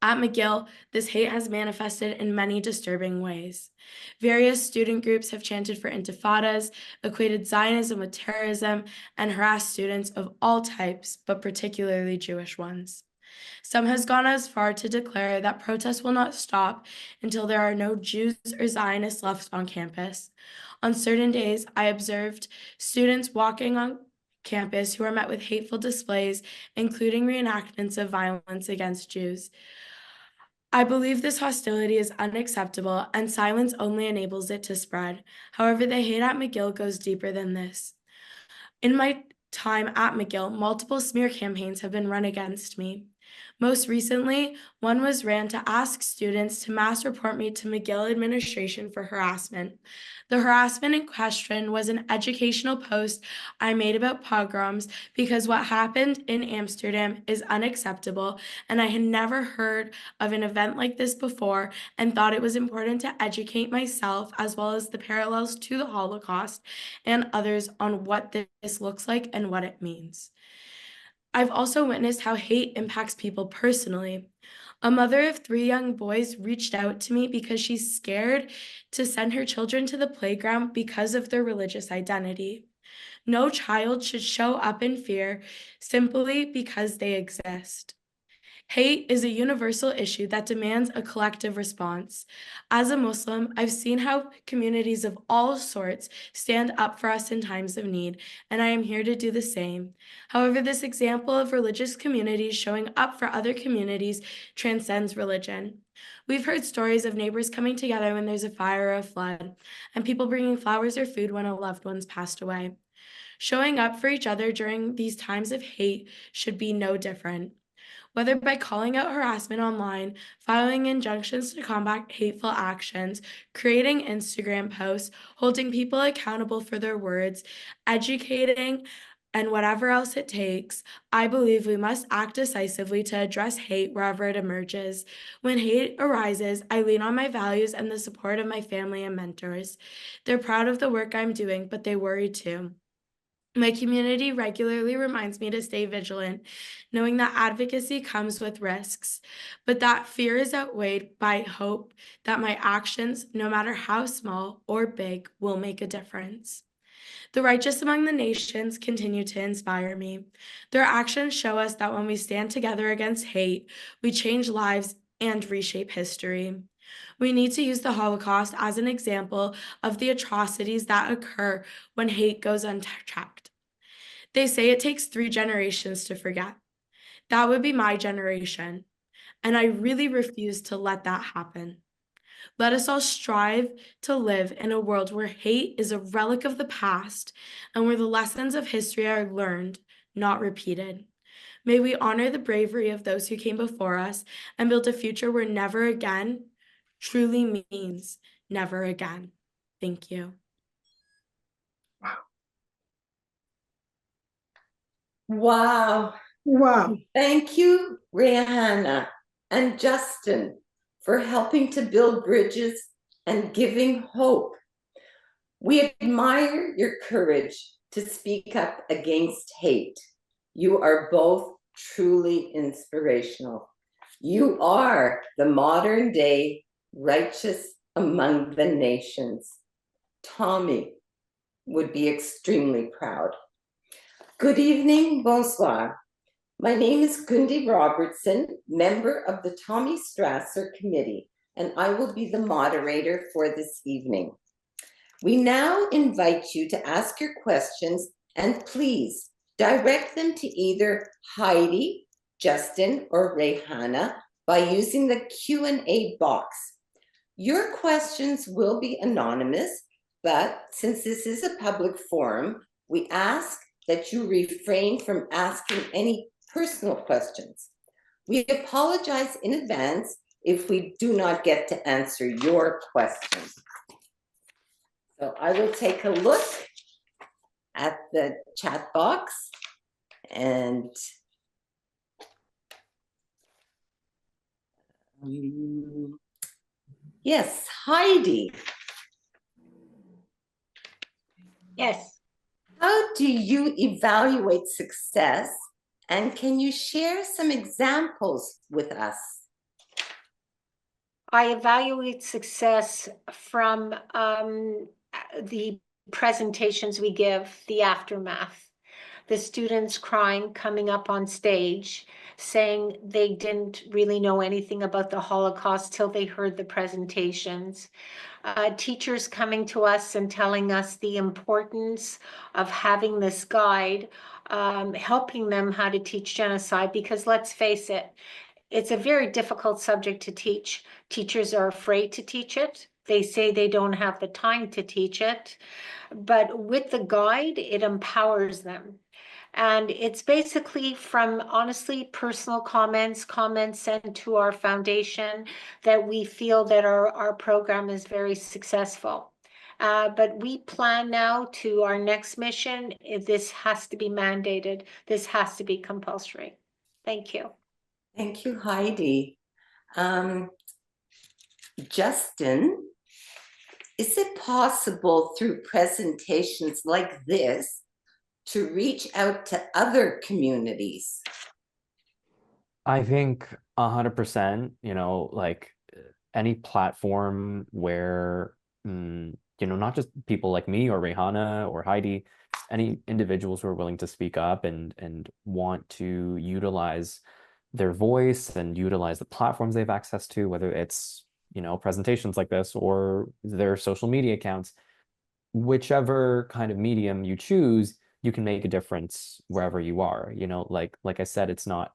At McGill, this hate has manifested in many disturbing ways. Various student groups have chanted for intifadas, equated Zionism with terrorism, and harassed students of all types, but particularly Jewish ones. Some has gone as far to declare that protests will not stop until there are no Jews or Zionists left on campus. On certain days, I observed students walking on campus who are met with hateful displays, including reenactments of violence against Jews. I believe this hostility is unacceptable and silence only enables it to spread. However, the hate at McGill goes deeper than this. In my time at McGill, multiple smear campaigns have been run against me. Most recently, one was ran to ask students to mass report me to McGill administration for harassment. The harassment in question was an educational post I made about pogroms because what happened in Amsterdam is unacceptable, and I had never heard of an event like this before and thought it was important to educate myself as well as the parallels to the Holocaust and others on what this looks like and what it means. I've also witnessed how hate impacts people personally. A mother of 3 young boys reached out to me because she's scared to send her children to the playground because of their religious identity. No child should show up in fear simply because they exist. Hate is a universal issue that demands a collective response. As a Muslim, I've seen how communities of all sorts stand up for us in times of need, and I am here to do the same. However, this example of religious communities showing up for other communities transcends religion. We've heard stories of neighbors coming together when there's a fire or a flood, and people bringing flowers or food when a loved one's passed away. Showing up for each other during these times of hate should be no different. Whether by calling out harassment online, filing injunctions to combat hateful actions, creating Instagram posts, holding people accountable for their words, educating, and whatever else it takes, I believe we must act decisively to address hate wherever it emerges. When hate arises, I lean on my values and the support of my family and mentors. They're proud of the work I'm doing, but they worry too. My community regularly reminds me to stay vigilant, knowing that advocacy comes with risks, but that fear is outweighed by hope that my actions, no matter how small or big, will make a difference. The righteous among the nations continue to inspire me. Their actions show us that when we stand together against hate, we change lives and reshape history. We need to use the Holocaust as an example of the atrocities that occur when hate goes unchecked. They say it takes 3 generations to forget. That would be my generation, and I really refuse to let that happen. Let us all strive to live in a world where hate is a relic of the past and where the lessons of history are learned, not repeated. May we honor the bravery of those who came before us and build a future where never again truly means never again. Thank you. Wow. Wow. Thank you, Raihaana and Justin, for helping to build bridges and giving hope. We admire your courage to speak up against hate. You are both truly inspirational. You are the modern day righteous among the nations. Tommy would be extremely proud. Good evening, bonsoir. My name is Gundi Robertson, member of the Tommy Strasser Committee, and I will be the moderator for this evening. We now invite you to ask your questions and please direct them to either Heidi, Justin, or Raihaana by using the Q&A box. Your questions will be anonymous, but since this is a public forum, we ask that you refrain from asking any personal questions. We apologize in advance if we do not get to answer your questions. So I will take a look at the chat box. And yes, Heidi. Yes. How do you evaluate success? And can you share some examples with us? I evaluate success from the presentations we give, the aftermath. The students crying, coming up on stage, saying they didn't really know anything about the Holocaust till they heard the presentations. Teachers coming to us and telling us the importance of having this guide, helping them how to teach genocide, because let's face it, it's a very difficult subject to teach. Teachers are afraid to teach it. They say they don't have the time to teach it. But with the guide, it empowers them. And it's basically from, honestly, personal comments sent to our foundation that we feel that our program is very successful. But we plan now to our next mission. This has to be mandated. This has to be compulsory. Thank you. Thank you, Heidi. Justin, is it possible through presentations like this to reach out to other communities? I think 100%, like any platform where, not just people like me or Raihaana or Heidi, any individuals who are willing to speak up and want to utilize their voice and utilize the platforms they have access to, whether it's, presentations like this or their social media accounts, whichever kind of medium you choose, you can make a difference wherever you are. Like I said, it's not,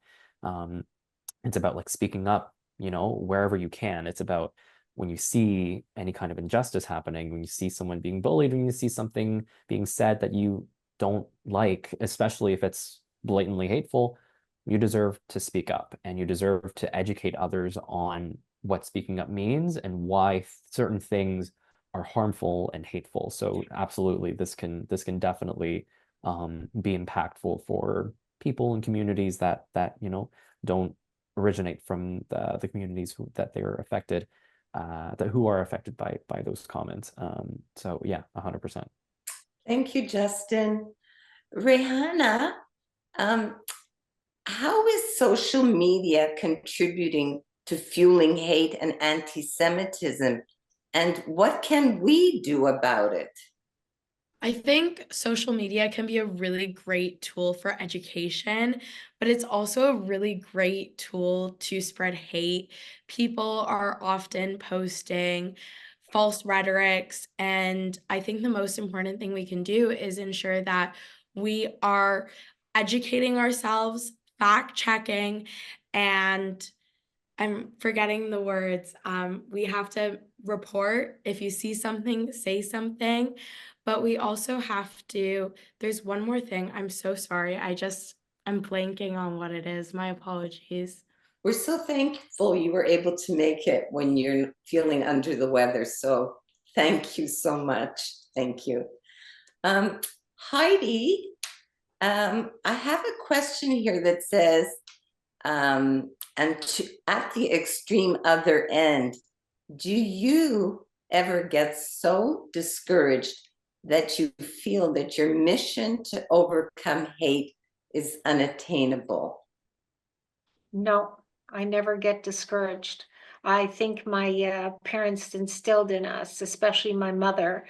it's about like speaking up, wherever you can. It's about when you see any kind of injustice happening, when you see someone being bullied, when you see something being said that you don't like, especially if it's blatantly hateful, you deserve to speak up and you deserve to educate others on what speaking up means and why certain things are harmful and hateful. So absolutely, this can definitely be impactful for people and communities that don't originate from the communities that they're affected, who are affected by those comments. So yeah, 100%. Thank you, Justin. Raihaana, how is social media contributing to fueling hate and anti-Semitism? And what can we do about it? I think social media can be a really great tool for education, but it's also a really great tool to spread hate. People are often posting false rhetorics, and I think the most important thing we can do is ensure that we are educating ourselves, fact checking, and I'm forgetting the words. We have to report if you see something, say something, but we also have to, there's one more thing. I'm so sorry. I'm blanking on what it is. My apologies. We're so thankful you were able to make it when you're feeling under the weather. So thank you so much. Thank you. Heidi, I have a question here that says, at the extreme other end, do you ever get so discouraged that you feel that your mission to overcome hate is unattainable? No, I never get discouraged. I think my parents instilled in us, especially my mother.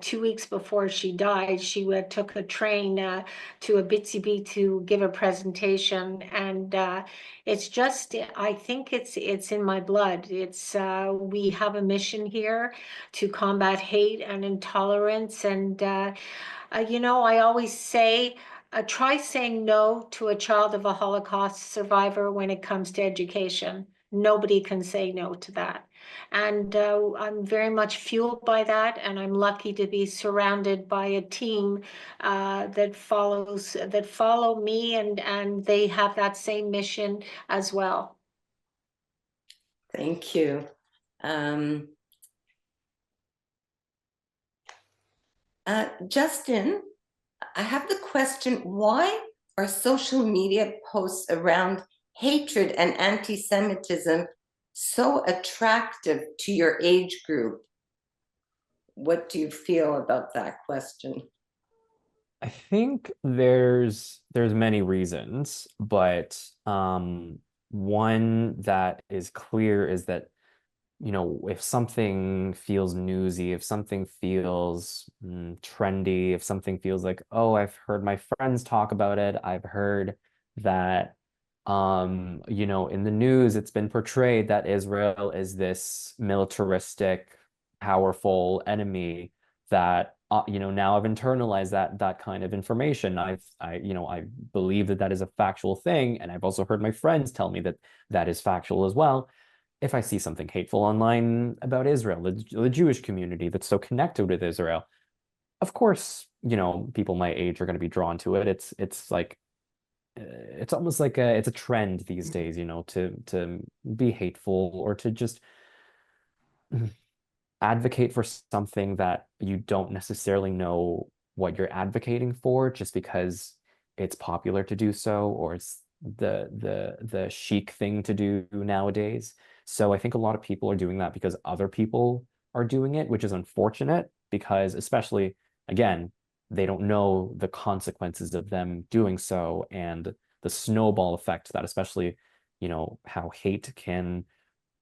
2 weeks before she died, she took a train to Abitibi to give a presentation, and it's just, I think it's in my blood. It's we have a mission here to combat hate and intolerance, and I always say, try saying no to a child of a Holocaust survivor when it comes to education. Nobody can say no to that. And I'm very much fueled by that. And I'm lucky to be surrounded by a team that follow me, and they have that same mission as well. Thank you. Justin, I have the question, why are social media posts around hatred and anti-Semitism so attractive to your age group? What do you feel about that question? I think there's many reasons, but one that is clear is that, you know, if something feels newsy, if something feels trendy, if something feels like, oh, I've heard my friends talk about it, I've heard that, you know, in the news, it's been portrayed that Israel is this militaristic, powerful enemy that, you know, now I've internalized that kind of information. You know, I believe that is a factual thing, and I've also heard my friends tell me that is factual as well. If I see something hateful online about Israel, the Jewish community that's so connected with Israel, of course, you know, people my age are going to be drawn to it. It's like it's almost like it's a trend these days, you know, to be hateful or to just advocate for something that you don't necessarily know what you're advocating for just because it's popular to do so, or it's the chic thing to do nowadays. So I think a lot of people are doing that because other people are doing it, which is unfortunate because, especially again, they don't know the consequences of them doing so and the snowball effect that, especially, you know, how hate can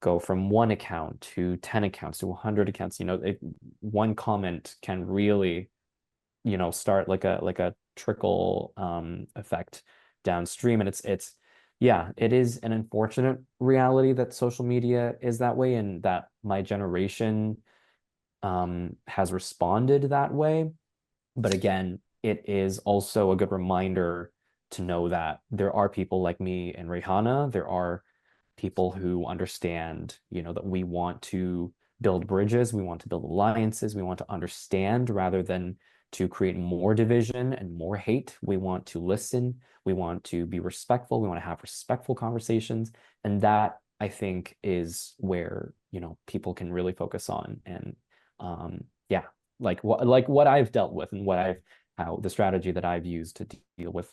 go from one account to 10 accounts to 100 accounts. You know, one comment can really, you know, start like a trickle effect downstream. And it's yeah, it is an unfortunate reality that social media is that way and that my generation has responded that way. But again, it is also a good reminder to know that there are people like me and Raihaana. There are people who understand, you know, that we want to build bridges, we want to build alliances, we want to understand rather than to create more division and more hate. We want to listen, we want to be respectful, we want to have respectful conversations. And that, I think, is where, you know, people can really focus on. And yeah, like what I've dealt with and how the strategy that I've used to deal with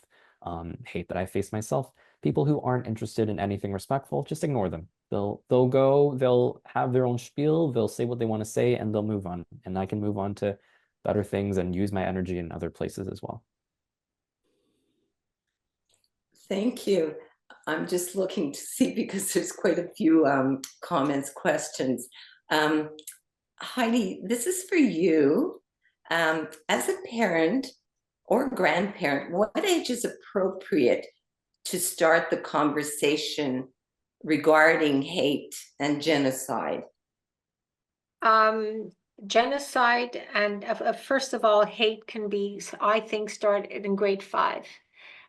hate that I face myself. People who aren't interested in anything respectful, just ignore them. They'll have their own spiel, they'll say what they want to say, and they'll move on. And I can move on to better things and use my energy in other places as well. Thank you. I'm just looking to see because there's quite a few comments, questions. Heidi, this is for you. As a parent or grandparent, what age is appropriate to start the conversation regarding hate and genocide? Genocide and first of all, hate can be, I think, started in grade 5.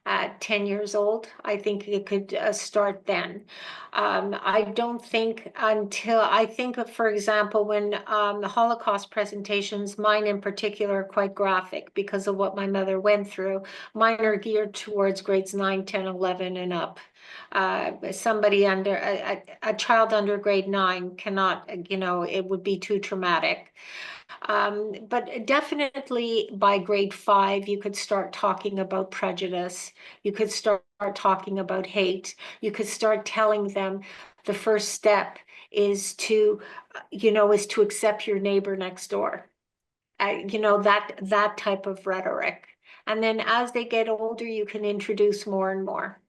At 10 years old, I think it could start then. I don't think I think of, for example, when the Holocaust presentations, mine in particular, are quite graphic because of what my mother went through. Mine are geared towards grades 9, 10, 11 and up. Somebody under a child under grade 9 cannot, you know, it would be too traumatic. But definitely by grade 5, you could start talking about prejudice. You could start talking about hate. You could start telling them the first step is to, you know, is to accept your neighbor next door. You know, that type of rhetoric. And then as they get older, you can introduce more and more.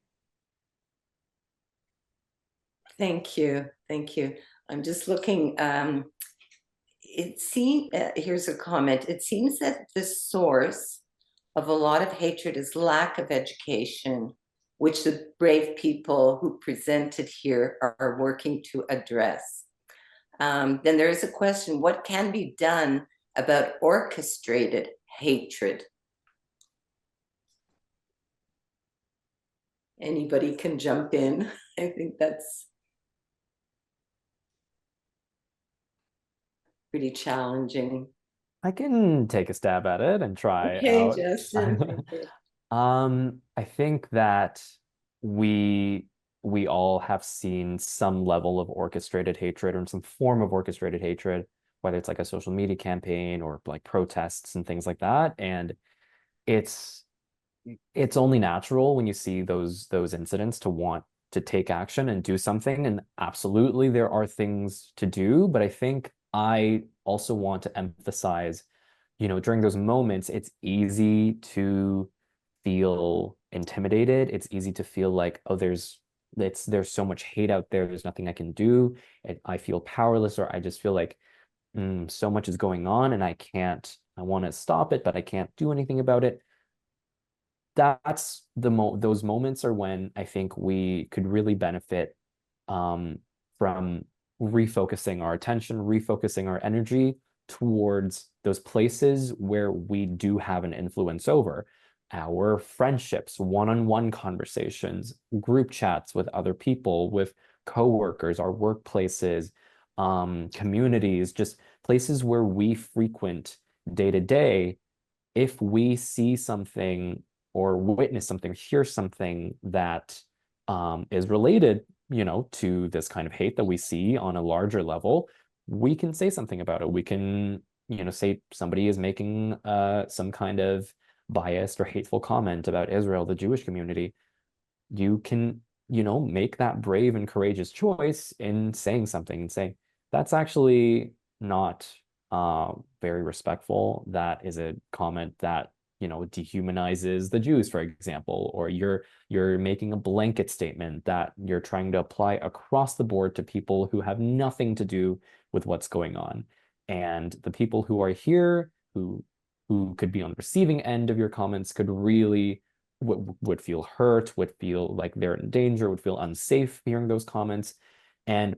Thank you. Thank you. I'm just looking. It seems, here's a comment. It seems that the source of a lot of hatred is lack of education, which the brave people who presented here are working to address. Then there is a question, what can be done about orchestrated hatred? Anybody can jump in. I think that's pretty challenging. I can take a stab at it and try out. Justin. I think that we all have seen some level of orchestrated hatred or some form of orchestrated hatred, whether it's like a social media campaign or like protests and things like that. And it's it's only natural when you see those incidents to want to take action and do something. And absolutely, there are things to do, but I think I also want to emphasize, during those moments, it's easy to feel intimidated. It's easy to feel like, oh, there's so much hate out there. There's nothing I can do. I feel powerless, or I just feel like so much is going on and I want to stop it, but I can't do anything about it. That's those moments are when I think we could really benefit from refocusing our attention, refocusing our energy towards those places where we do have an influence over our friendships, one-on-one conversations, group chats with other people, with coworkers, our workplaces, communities, just places where we frequent day to day. If we see something or witness something, hear something that is related, to this kind of hate that we see on a larger level, we can say something about it. We can, say somebody is making some kind of biased or hateful comment about Israel, the Jewish community. You can, make that brave and courageous choice in saying something and say, that's actually not very respectful. That is a comment that dehumanizes the Jews, for example, or you're making a blanket statement that you're trying to apply across the board to people who have nothing to do with what's going on. And the people who are here, who could be on the receiving end of your comments, could really would feel hurt, would feel like they're in danger, would feel unsafe hearing those comments. And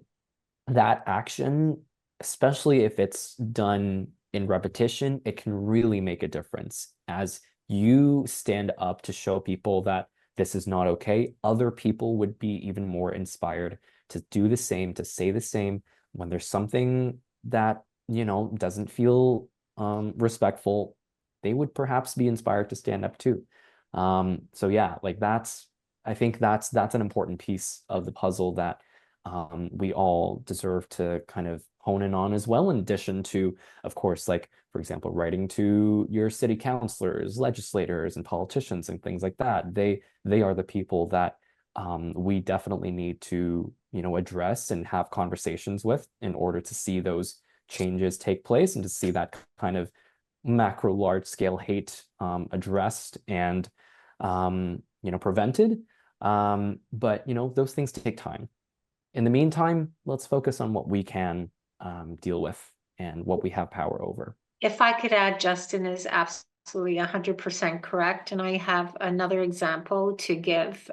that action, especially if it's done in repetition, it can really make a difference. As you stand up to show people that this is not okay, other people would be even more inspired to do the same, to say the same. When there's something that, doesn't feel respectful, they would perhaps be inspired to stand up too. So yeah, like I think that's an important piece of the puzzle that we all deserve to kind of hone in on as well, in addition to, of course, like, for example, writing to your city councilors, legislators, and politicians and things like that. They are the people that we definitely need to, address and have conversations with in order to see those changes take place and to see that kind of macro large scale hate addressed and prevented. But those things take time. In the meantime, let's focus on what we can deal with and what we have power over. If I could add, Justin is absolutely 100% correct. And I have another example to give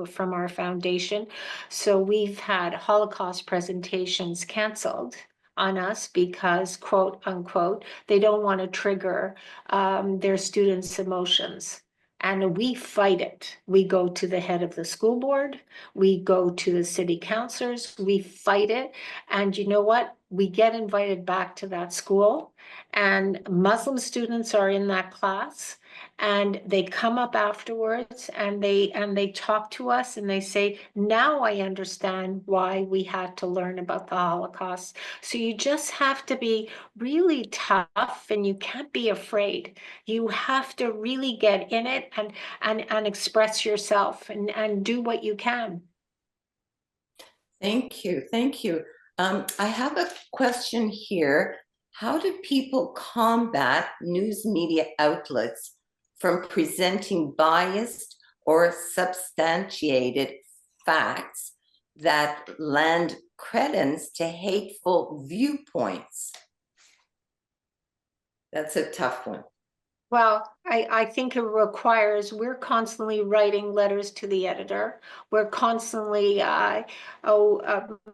from our foundation. So we've had Holocaust presentations canceled on us because, quote unquote, they don't want to trigger their students' emotions. And we fight it. We go to the head of the school board. We go to the city councilors. We fight it. And you know what? We get invited back to that school, and Muslim students are in that class, and they come up afterwards and they talk to us and they say, now I understand why we had to learn about the Holocaust. So you just have to be really tough, and you can't be afraid. You have to really get in it and express yourself and do what you can. Thank you. Thank you. I have a question here. How do people combat news media outlets from presenting biased or substantiated facts that lend credence to hateful viewpoints? That's a tough one. Well, I think it requires, we're constantly writing letters to the editor. We're constantly,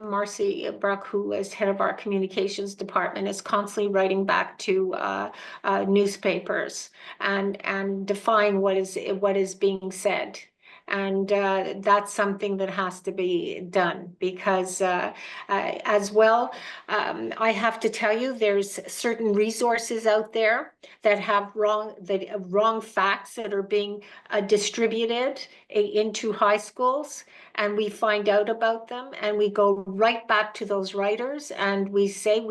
Marcy Bruck, who is head of our communications department, is constantly writing back to newspapers and define what is being said. And that's something that has to be done because as well, I have to tell you, there's certain resources out there that have wrong facts that are being distributed into high schools, and we find out about them and we go right back to those writers and we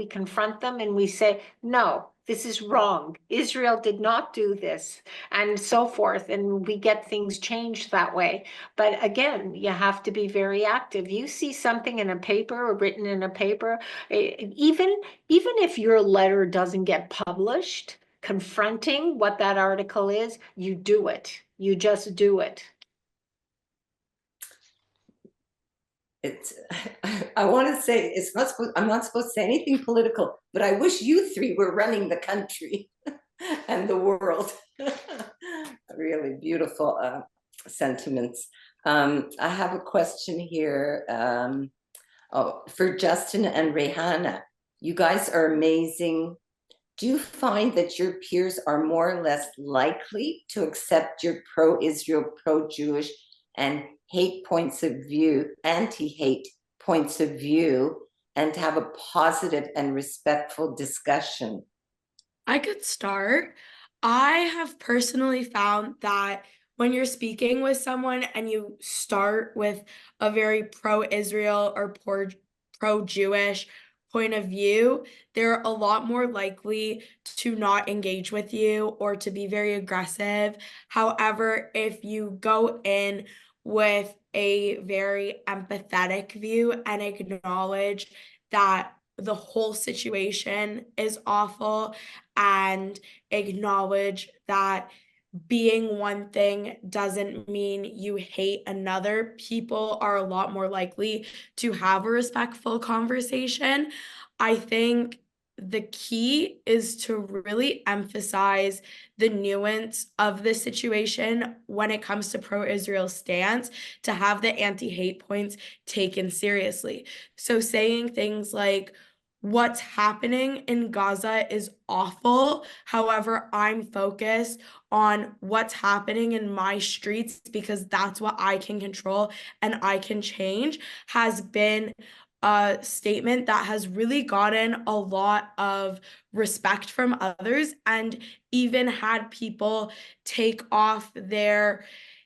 confront them and we say, no, This is wrong. Israel did not do this, and so forth. And we get things changed that way. But again, you have to be very active. You see something in a paper or written in a paper, even if your letter doesn't get published, confronting what that article is, you do it. You just do it. It's, I want to say I'm not supposed to say anything political, but I wish you three were running the country and the world. Really beautiful sentiments. I have a question here for Justin and Raihaana. You guys are amazing. Do you find that your peers are more or less likely to accept your pro-Israel, pro-Jewish, and hate points of view, anti-hate points of view, and to have a positive and respectful discussion? I could start. I have personally found that when you're speaking with someone and you start with a very pro-Israel or pro-Jewish point of view, they're a lot more likely to not engage with you or to be very aggressive. However, if you go in with a very empathetic view and acknowledge that the whole situation is awful and acknowledge that being one thing doesn't mean you hate another, people are a lot more likely to have a respectful conversation. I think the key is to really emphasize the nuance of the situation when it comes to pro-Israel stance, to have the anti-hate points taken seriously. So saying things like, what's happening in Gaza is awful. However, I'm focused on what's happening in my streets because that's what I can control and I can change, has been a statement that has really gotten a lot of respect from others and even had people take off their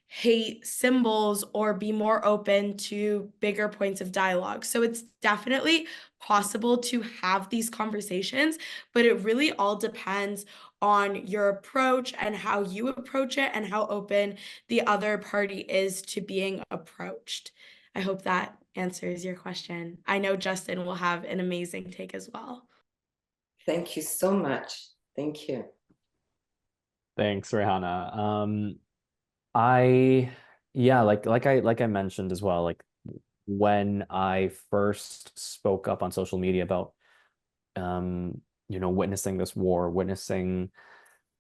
hate symbols or be more open to bigger points of dialogue. So it's definitely possible to have these conversations, but it really all depends on your approach and how you approach it and how open the other party is to being approached. I hope that answers your question. I know Justin will have an amazing take as well. Thank you so much. Thank you. Thanks, Raihaana. Like I mentioned as well, like when I first spoke up on social media about witnessing this war, witnessing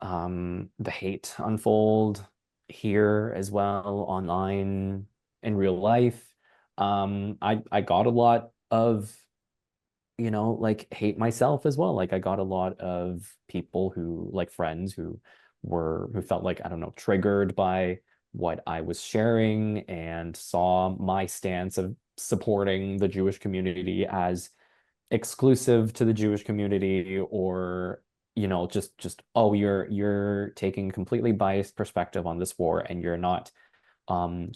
the hate unfold here as well, online, in real life, I got a lot of like hate myself as well. Like I got a lot of people who, like friends who felt like, I don't know, triggered by what I was sharing and saw my stance of supporting the Jewish community as exclusive to the Jewish community, or just oh, you're taking completely biased perspective on this war and you're not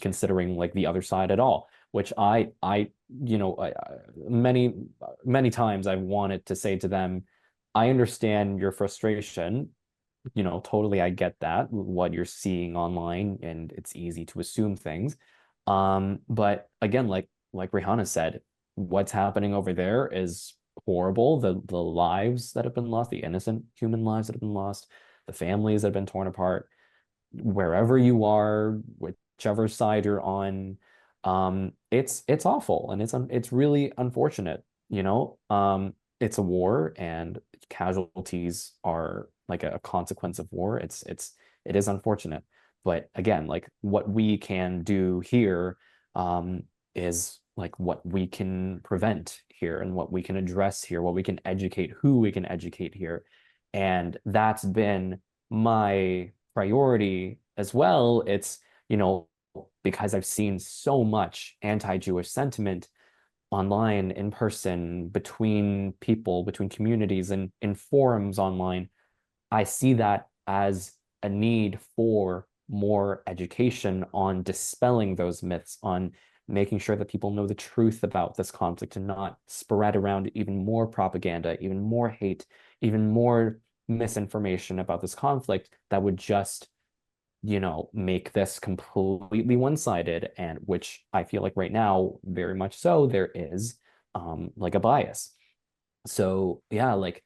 considering like the other side at all, which many times I wanted to say to them, I understand your frustration, totally, I get that, what you're seeing online, and it's easy to assume things. But again, like Raihaana said, what's happening over there is horrible. The lives that have been lost, the innocent human lives that have been lost, the families that have been torn apart, wherever you are, whichever side you're on, it's awful, and it's really unfortunate. It's a war, and casualties are like a consequence of war. It is unfortunate, but again, like what we can do here is like what we can prevent here and what we can address here, what we can educate, who we can educate here, and that's been my priority as well. It's because I've seen so much anti-Jewish sentiment online, in person, between people, between communities, and in forums online. I see that as a need for more education on dispelling those myths, on making sure that people know the truth about this conflict and not spread around even more propaganda, even more hate, even more misinformation about this conflict that would just, you know, make this completely one-sided, and which I feel like right now, very much so, there is like a bias. So yeah, like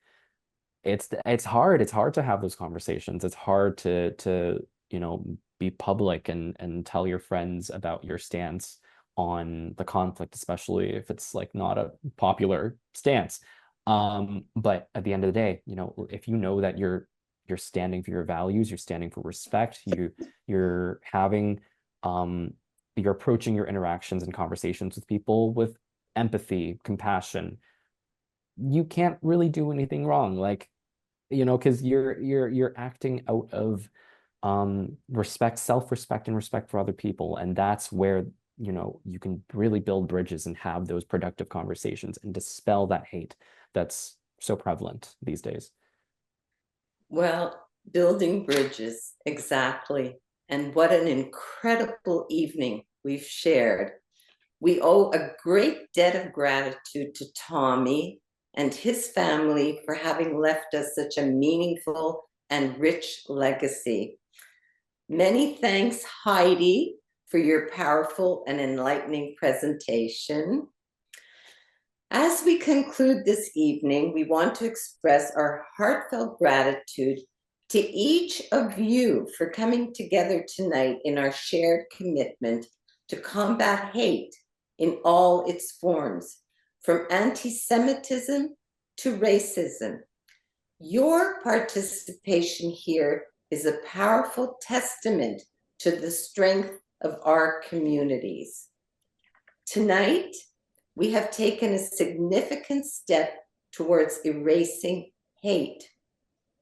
it's hard to have those conversations. It's hard to you know, be public and tell your friends about your stance on the conflict, especially if it's like not a popular stance. But at the end of the day, you know, if you know that you're standing for your values, you're standing for respect, you're having you're approaching your interactions and conversations with people with empathy, compassion, you can't really do anything wrong. Like, you know, because you're acting out of respect, self-respect, and respect for other people. And that's where, you know, you can really build bridges and have those productive conversations and dispel that hate that's so prevalent these days. Well, building bridges, exactly. And what an incredible evening we've shared. We owe a great debt of gratitude to Tommy and his family for having left us such a meaningful and rich legacy. Many thanks, Heidi, for your powerful and enlightening presentation. As we conclude this evening, we want to express our heartfelt gratitude to each of you for coming together tonight in our shared commitment to combat hate in all its forms, from anti-Semitism to racism. Your participation here is a powerful testament to the strength of our communities. Tonight, we have taken a significant step towards erasing hate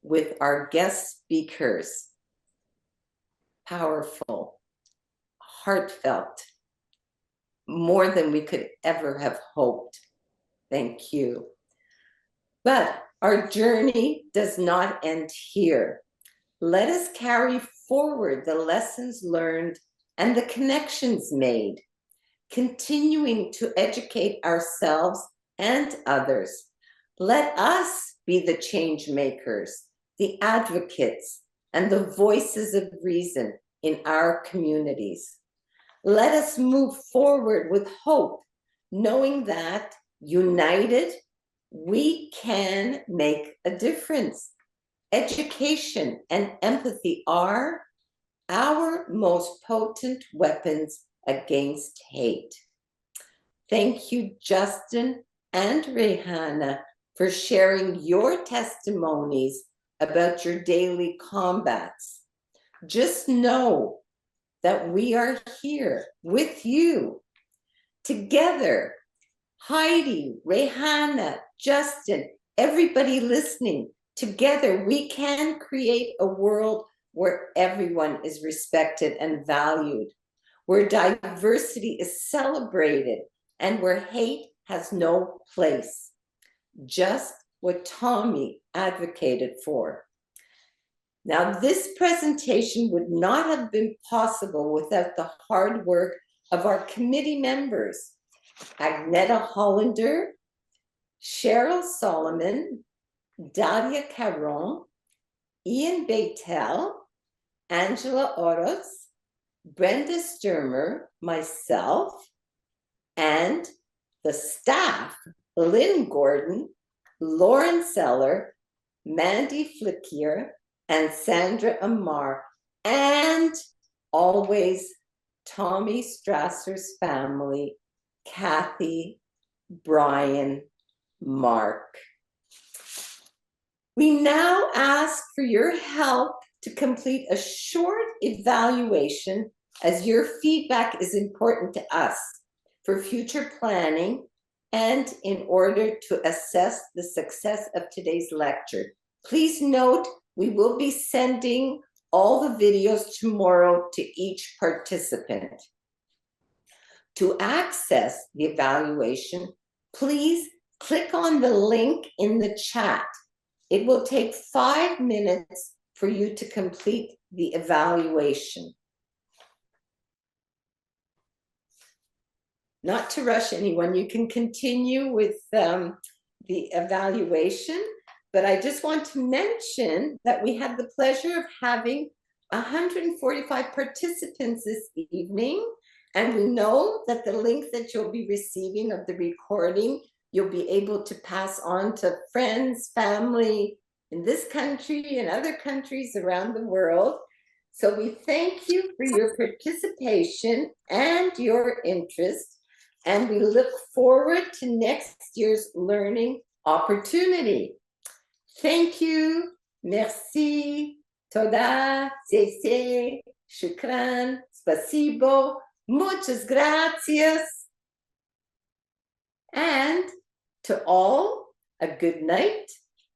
with our guest speakers. Powerful, heartfelt, more than we could ever have hoped. Thank you. But our journey does not end here. Let us carry forward the lessons learned and the connections made, continuing to educate ourselves and others. Let us be the change makers, the advocates, and the voices of reason in our communities. Let us move forward with hope, knowing that united, we can make a difference. Education and empathy are our most potent weapons against hate. Thank you, Justin and Raihaana, for sharing your testimonies about your daily combats. Just know that we are here with you. Together, Heidi, Raihaana, Justin, everybody listening, together we can create a world where everyone is respected and valued, where diversity is celebrated, and where hate has no place. Just what Tommy advocated for. Now, this presentation would not have been possible without the hard work of our committee members, Agneta Hollander, Cheryl Solomon, Daria Caron, Ian Beitel, Angela Oros, Brenda Sturmer, myself, and the staff, Lynn Gordon, Lauren Seller, Mandy Flickier, and Sandra Amar, and always Tommy Strasser's family, Kathy, Brian, Mark. We now ask for your help to complete a short evaluation, as your feedback is important to us for future planning and in order to assess the success of today's lecture. Please note, we will be sending all the videos tomorrow to each participant. To access the evaluation, please click on the link in the chat. It will take 5 minutes for you to complete the evaluation. Not to rush anyone, you can continue with the evaluation. but I just want to mention that we had the pleasure of having 145 participants this evening, and we know that the link that you'll be receiving of the recording, you'll be able to pass on to friends, family in this country and other countries around the world. So we thank you for your participation and your interest, and we look forward to next year's learning opportunity. Thank you. Merci. Toda. Sese. Shukran. Spasibo. Muchas gracias. And to all, a good night.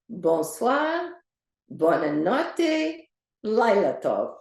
Bonsoir. Buona notte. Laila tov.